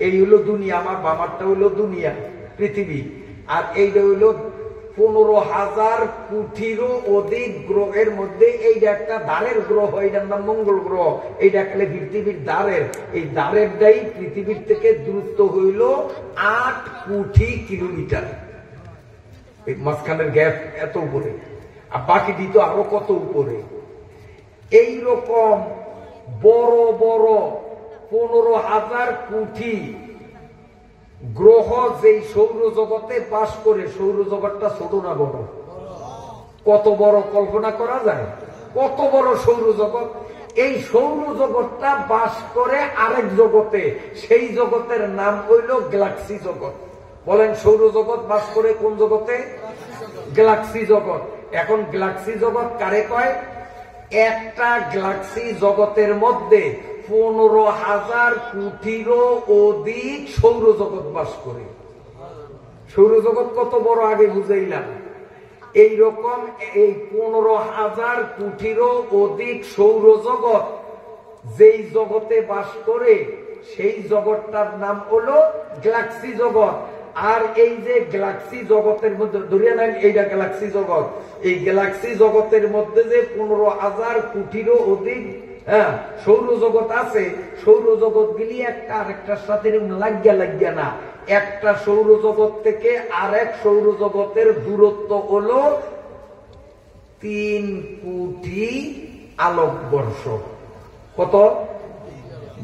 এই হইল দুনিয়া, আমার বামারটা হইল দুনিয়া পৃথিবী, আর এইটা হইল 15,000 কোটিরও অধিক গ্রহের মধ্যে এইটা একটা দ্বারের গ্রহ, এইটার নাম মঙ্গল গ্রহ। এইটা একটা পৃথিবীর দ্বারের, এই দ্বারেরটাই পৃথিবীর থেকে দূরত্ব হইল 8 কোটি কিলোমিটার। এই মাঝখানের গ্যাপ এত উপরে, আর বাকিটি তো আরো কত উপরে। এইরকম বড় বড় 15,000 কোটি গ্রহ যেই সৌরজগতে বাস করে, সৌরজগৎটা ছোট না বড়? কত বড় কল্পনা করা যায়? কত বড় সৌরজগৎ! এই সৌরজগৎটা বাস করে আরেক জগতে, সেই জগতের নাম হইল গ্যালাক্সি জগৎ। বলেন, সৌরজগৎ বাস করে কোন জগতে? গ্যালাক্সি জগৎ। এখন গ্যালাক্সি জগৎ কারে কয়? একটা গ্যালাক্সি জগতের মধ্যে 15,000 কোটিরও অধিক সৌরজগৎ বাস করে। সৌরজগৎ কত বড় আগে বুঝাইলাম। এইরকম এই 15,000 কোটিরও অধিক সৌরজগৎ যেই জগতে বাস করে, সেই জগৎটার নাম হলো গ্যালাক্সি জগৎ। আর এই যে গ্যালাক্সি জগতের মধ্যে ধরিয়া নেন, এইটা গ্যালাক্সি জগৎ। এই গ্যালাক্সি জগতের মধ্যে যে 15,000 কোটিরও অধিক সৌরজগৎ আছে, সৌরজগৎ গুলি একটা আরেকটার সাথে লাগিয়া না। একটা সৌরজগৎ থেকে আরেক সৌরজগতের দূরত্ব হলো 3 কোটি আলোকবর্ষ। কত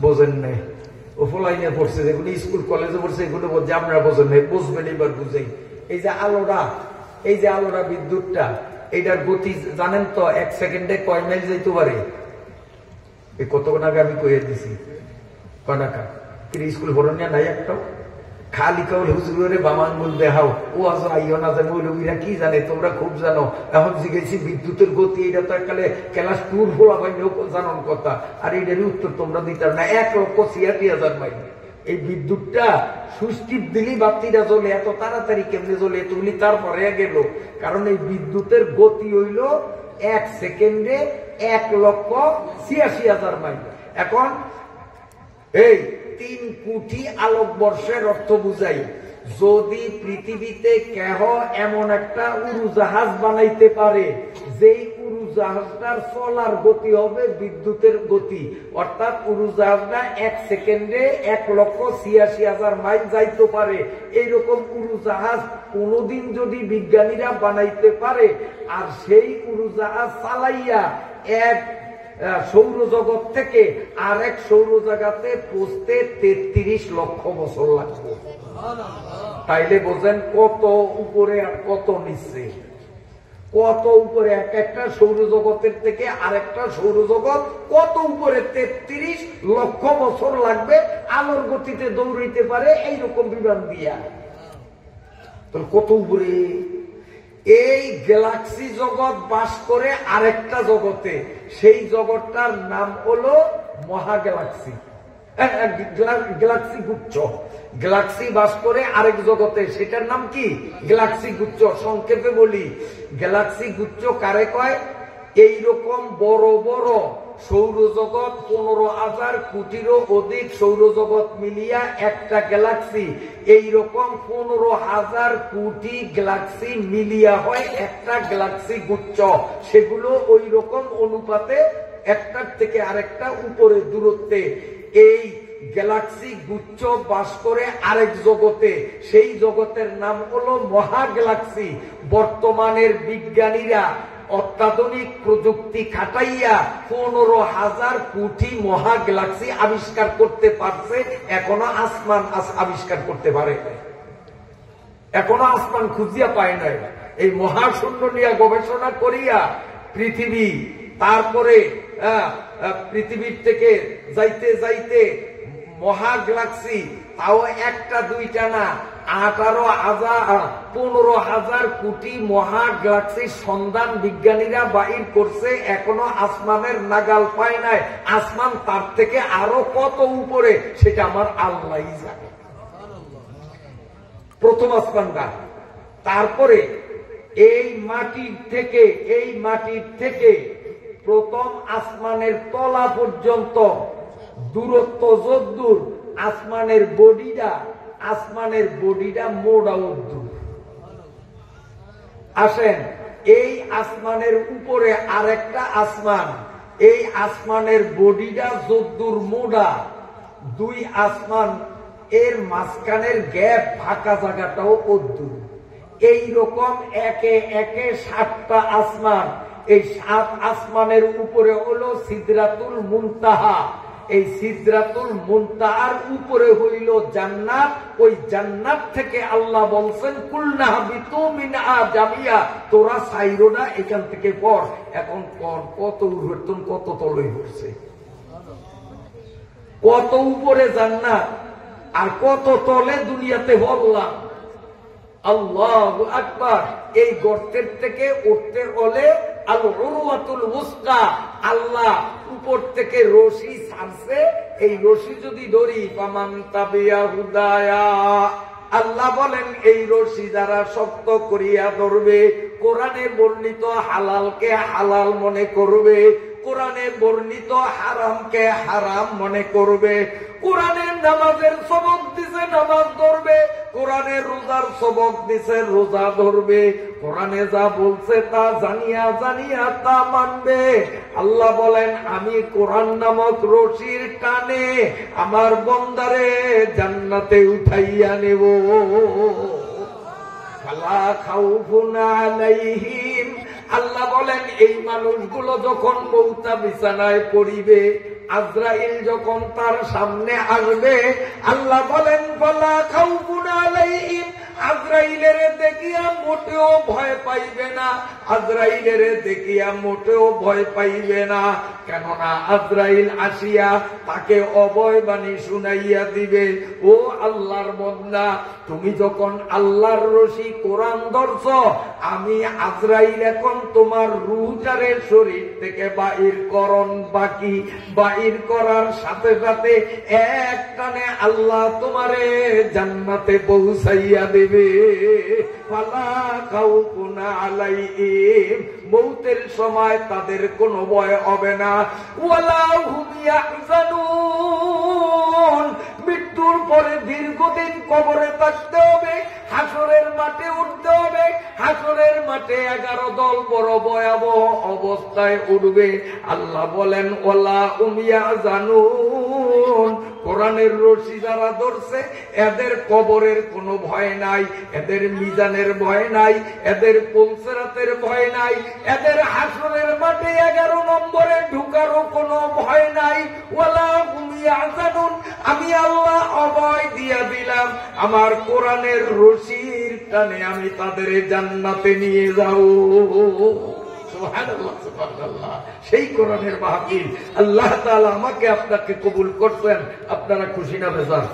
বোঝেন নাই? ওফলাইনে পড়ছে, যেগুলো স্কুল কলেজে পড়ছে, এগুলো বলছে আমরা বোঝেন নাই, বুঝবেন এবার বুঝেই। এই যে আলোটা, এই যে আলোটা, বিদ্যুৎটা, এইটার গতি জানেন তো? 1 সেকেন্ডে কয় মাইল যাইতে পারে? এই কতক্ষণ আগে আমি কয়ে দিছি। কনাকা স্কুল ভরণিয়া নাই একটাও। খালি কাউল হুজুরে বামাঙ্গুল দেখাও, ও আসো আইও না, মৌলবীরা কি জানে, তোমরা খুব জানো। এখন জিজ্ঞেসি বিদ্যুতের গতি, এটা তো এককালে ক্লাস 2 ফোলা পাইলেও জানার কথা, আর এটারই উত্তর তোমরা দিতে না। 1,86,000 মাইল। এই বিদ্যুৎটা সুষ্টিপ দিলি বাতিটা জ্বলে, এত তাড়াতাড়ি কেমনে জ্বলে তুলি তারপরে গেল। কারণ এই বিদ্যুতের গতি হইল 1 সেকেন্ডে 1,86,000 মাইল। এখন এই 3 কোটি আলোকবর্ষের অর্থ বুঝাই, যদি পৃথিবীতে কেহ এমন একটা উড়োজাহাজ বানাইতে পারে, যেই উড়োজাহাজটার চলার গতি হবে বিদ্যুতের গতি, অর্থাৎ উড়োজাহাজটা 1 সেকেন্ডে 1,86,000 মাইল যাইতে পারে, এইরকম উড়োজাহাজ কোনদিন যদি বিজ্ঞানীরা বানাইতে পারে, আর সেই উড়োজাহাজ চালাইয়া এক সৌরজগৎ থেকে আরেক সৌরজগতে পৌঁছতে 33 লক্ষ বছর লাগবে। তাইলে বোঝেন কত উপরে আর কত নিচে, কত উপরে। এক একটা সৌরজগতের থেকে আরেকটা সৌরজগৎ কত উপরে, 33 লক্ষ বছর লাগবে আলোর গতিতে দৌড়াইতে পারে এইরকম বিমান দিয়া। তাহলে কত উপরে। এই গ্যালাক্সি জগৎ বাস করে আরেকটা জগতে, সেই জগৎটার নাম হলো মহাগ্যালাক্সি, গ্যালাক্সি গুচ্ছ। গ্যালাক্সি বাস করে আরেক জগতে, সেটার নাম কি? গ্যালাক্সি গুচ্ছ। সংক্ষেপে বলি, গ্যালাক্সি গুচ্ছ কারে কয়? এইরকম বড় বড় সৌরজগৎ, 15,000 কোটিরও অধিক সৌরজগৎ মিলিয়া একটা গ্যালাক্সি। এইরকম 15,000 কোটি গ্যালাক্সি মিলিয়া হয় একটা গ্যালাক্সি গুচ্ছ। সেগুলো ওই রকম অনুপাতে একটার থেকে আরেকটা উপরে দূরত্বে। এই গ্যালাক্সি গুচ্ছ বাস করে আরেক জগতে, সেই জগতের নাম হলো মহা গ্যালাক্সি। বর্তমানের বিজ্ঞানীরা অত্যাধুনিক প্রযুক্তি খাটাইয়া 15,000 কোটি মহা গ্যালাক্সি আবিষ্কার করতে পারছে, এখনো আসমান আবিষ্কার করতে পারে নাই, এখনো আসমান খুঁজিয়া পায় নাই। এই মহাশূন্য নিয়ে গবেষণা করিয়া পৃথিবী, তারপরে পৃথিবীর থেকে যাইতে যাইতে মহা গ্যালাক্সি, তাও একটা দুইটা না, 15,000 কোটি মহা গ্যালাক্সির সন্ধান বিজ্ঞানীরা বাহির করছে, এখনো আসমানের নাগাল পায় নাই। আসমান তার থেকে আরো কত উপরে সেটা আমার আল্লাহই জানে। প্রথম আসমানটা, তারপরে এই মাটির থেকে প্রথম আসমানের তলা পর্যন্ত দূরত্ব যদ্দূর, আসমানের বডিটা মোড়া উদ্দূর। আসেন, এই আসমানের উপরে আরেকটা আসমান, এই আসমানের বডিটা যদ্দূর মোড়া, দুই আসমান এর মাঝখানের গ্যাপ, ফাঁকা জায়গাটাও অদ্দূর। এইরকম একে একে 7টা আসমান। এই 7 আসমানের উপরে হলো সিদরাতুল মুনতাহা। এই সিদরাতুল মুনতাহার উপরে হইল জান্নাত। ওই জান্নাত থেকে আল্লাহ বলছেন কুলনা হাবিতু মিনহা জামিয়া, তোরা সাইরোনা এখান থেকে পড়। এখন পর কত উর্বর্তন, কত তলই হচ্ছে, কত উপরে জান্নাত আর কত তলে দুনিয়াতে বললাম। আল্লাহু আকবার। এই গর্তের থেকে উঠতে হলে আল উরওয়াতুল উসকা, আল্লাহ উপর থেকে রশি ছাড়ছে, এই রশি যদি ধরি, ফামান তাবিয়া হুদায়া, আল্লাহ বলেন এই রশি যারা শক্ত করিয়া ধরবে, কোরআনে বর্ণিত হালালকে হালাল মনে করবে, কোরআনে বর্ণিত হারামকে হারাম মনে করবে, কোরআনের নামাজের সবক দিছে নামাজ ধরবে, কোরআনের রোজার সবক দিছে রোজা ধরবে, কোরআনে যা বলছে তা জানিয়া জানিয়া তা মানবে। আল্লাহ বলেন আমি কোরআন নামক রশির টানে আমার বন্দারে জান্নাতে উঠাইয়া নেব। ফালা খাউফুন আলাইহিম, আল্লাহ বলেন এই মানুষগুলো যখন মৌতা বিছানায় পড়িবে, আজরাইল যখন তার সামনে আসবে, আল্লাহ বলেন ফালা খাউফুন আলাইহিম, আজরাইলের দেখিয়া মোটেও ভয় পাইবে না, আজরাইলের দেখিয়া মোটেও ভয় পাইবে না। কেননা আজরাইল আসিয়া তাকে অভয় বাণী শুনাইয়া দিবে, ও আল্লাহর বান্দা, তুমি যখন আল্লাহর রশি কোরআন ধরছ, আমি আজরাইল এখন তোমার রূহটারে শরীর থেকে বাহির করণ বাকি, বাহির করার সাথে সাথে এক টানে আল্লাহ তোমারে জান্নাতে পৌঁছাইয়া দেবে। ফালা খাউফুন আলাইহিম, মৌতের সময় তাদের কোনো ভয় হবে না। ওয়ালা হুম ইয়াহজানুন, মৃত্যুর পরে দীর্ঘদিন কবরে থাকতে হবে, হাসরের মাঠে উঠতে হবে, হাসরের মাঠে 11 দল বড় ভয়াবহ অবস্থায় উঠবে। আল্লাহ বলেন ওয়ালা হুম ইয়াহজানুন, কোরআনের রশি যারা ধরছে এদের কবরের কোনো ভয় নাই, এদের মিজানের ভয় নাই, এদের পুলসিরাতের ভয় নাই, এদের হাসরের মাঠে 11 নম্বরে ঢুকারও কোনো ভয় নাই। ওয়ালা হুম ইয়াহজানুন, আমি আল্লাহ অভয় দিয়া দিলাম, আমার কোরআনের রশির টানে আমি তাদের জান্নাতে নিয়ে যাও। সুবহানাল্লাহ, সুবহানাল্লাহ। সেই কোরআনের মাহফিল আল্লাহ তাআলা আমাকে আপনাকে কবুল করছেন। আপনারা খুশি না বেজার?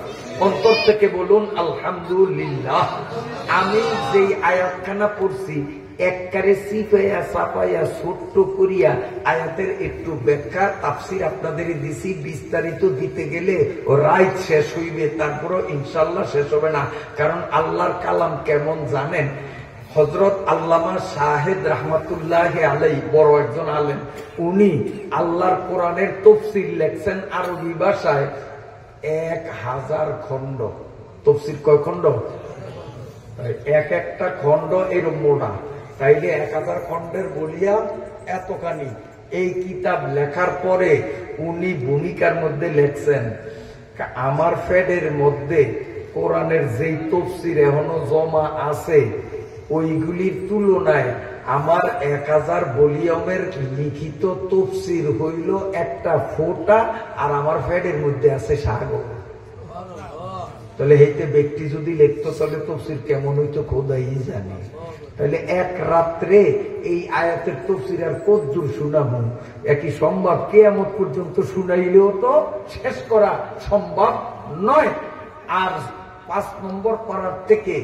অন্তর থেকে বলুন আলহামদুলিল্লাহ। আমি যেই আয়াতখানা পড়ছি একবারে সিফাইয়া সাফাইয়া ছোট্ট করিয়া আয়াতের একটু ব্যাখ্যা তাফসির আপনাদের দিছি। বিস্তারিত দিতে গেলে রাত শেষ হইবে, তারপরও ইনশাল্লাহ শেষ হবে না। কারণ আল্লাহর কালাম কেমন জানেন? হযরত আল্লামা শাহেদ রহমাতুল্লাহ আলাইহি, বড় একজন আলেম, উনি আল্লাহর কোরআনের তাফসীর লেখছেন আরবি ভাষায় 1000 খণ্ড। তাফসীর কয় খণ্ড? এক একটা খণ্ড এরকম মোটা, তাইলে 1000 খণ্ডের বলিয়া এতখানি। এই কিতাব লেখার পরে উনি ভূমিকার মধ্যে লেখছেন, আমার ফ্যাডের মধ্যে কোরআনের যেই তফসির এখনো জমা আছে ওইগুলির তুলনায় আমার 1000 ভলিউমের লিখিত তফসির হইল একটা ফোঁটা, আর আমার ফ্যাডের মধ্যে আছে সাগর। তাহলে এইতে ব্যক্তি যদি লিখতো তাহলে তফসির কেমন হইতো খোদাই জানে। তাহলে এক রাত্রে এই আয়াতের তফসির আর কদ্দুর শুনাবো, একই সম্ভব কিয়ামত পর্যন্ত শুনাইলেও তো শেষ করা সম্ভব নয়। আর 5 নম্বর পারার থেকে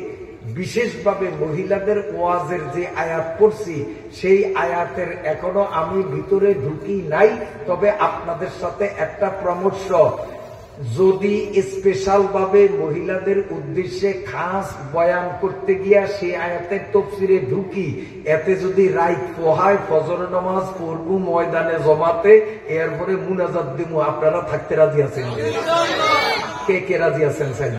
বিশেষভাবে মহিলাদের ওয়াজের যে আয়াত পড়ছি সেই আয়াতের এখনো আমি ভিতরে ঢুকি নাই। তবে আপনাদের সাথে একটা পরামর্শ, যদি স্পেশাল ভাবে মহিলাদের উদ্দেশ্যে খাস বয়ান করতে গিয়া সেই আয়াতের তফসিরে ঢুকি, এতে যদি রাইত পোহায় ফজর নামাজ পড়বো ময়দানে জমাতে, এরপরে মুনাজাত দিমু, আপনারা থাকতে রাজি আছেন? কে কে রাজি আছেন?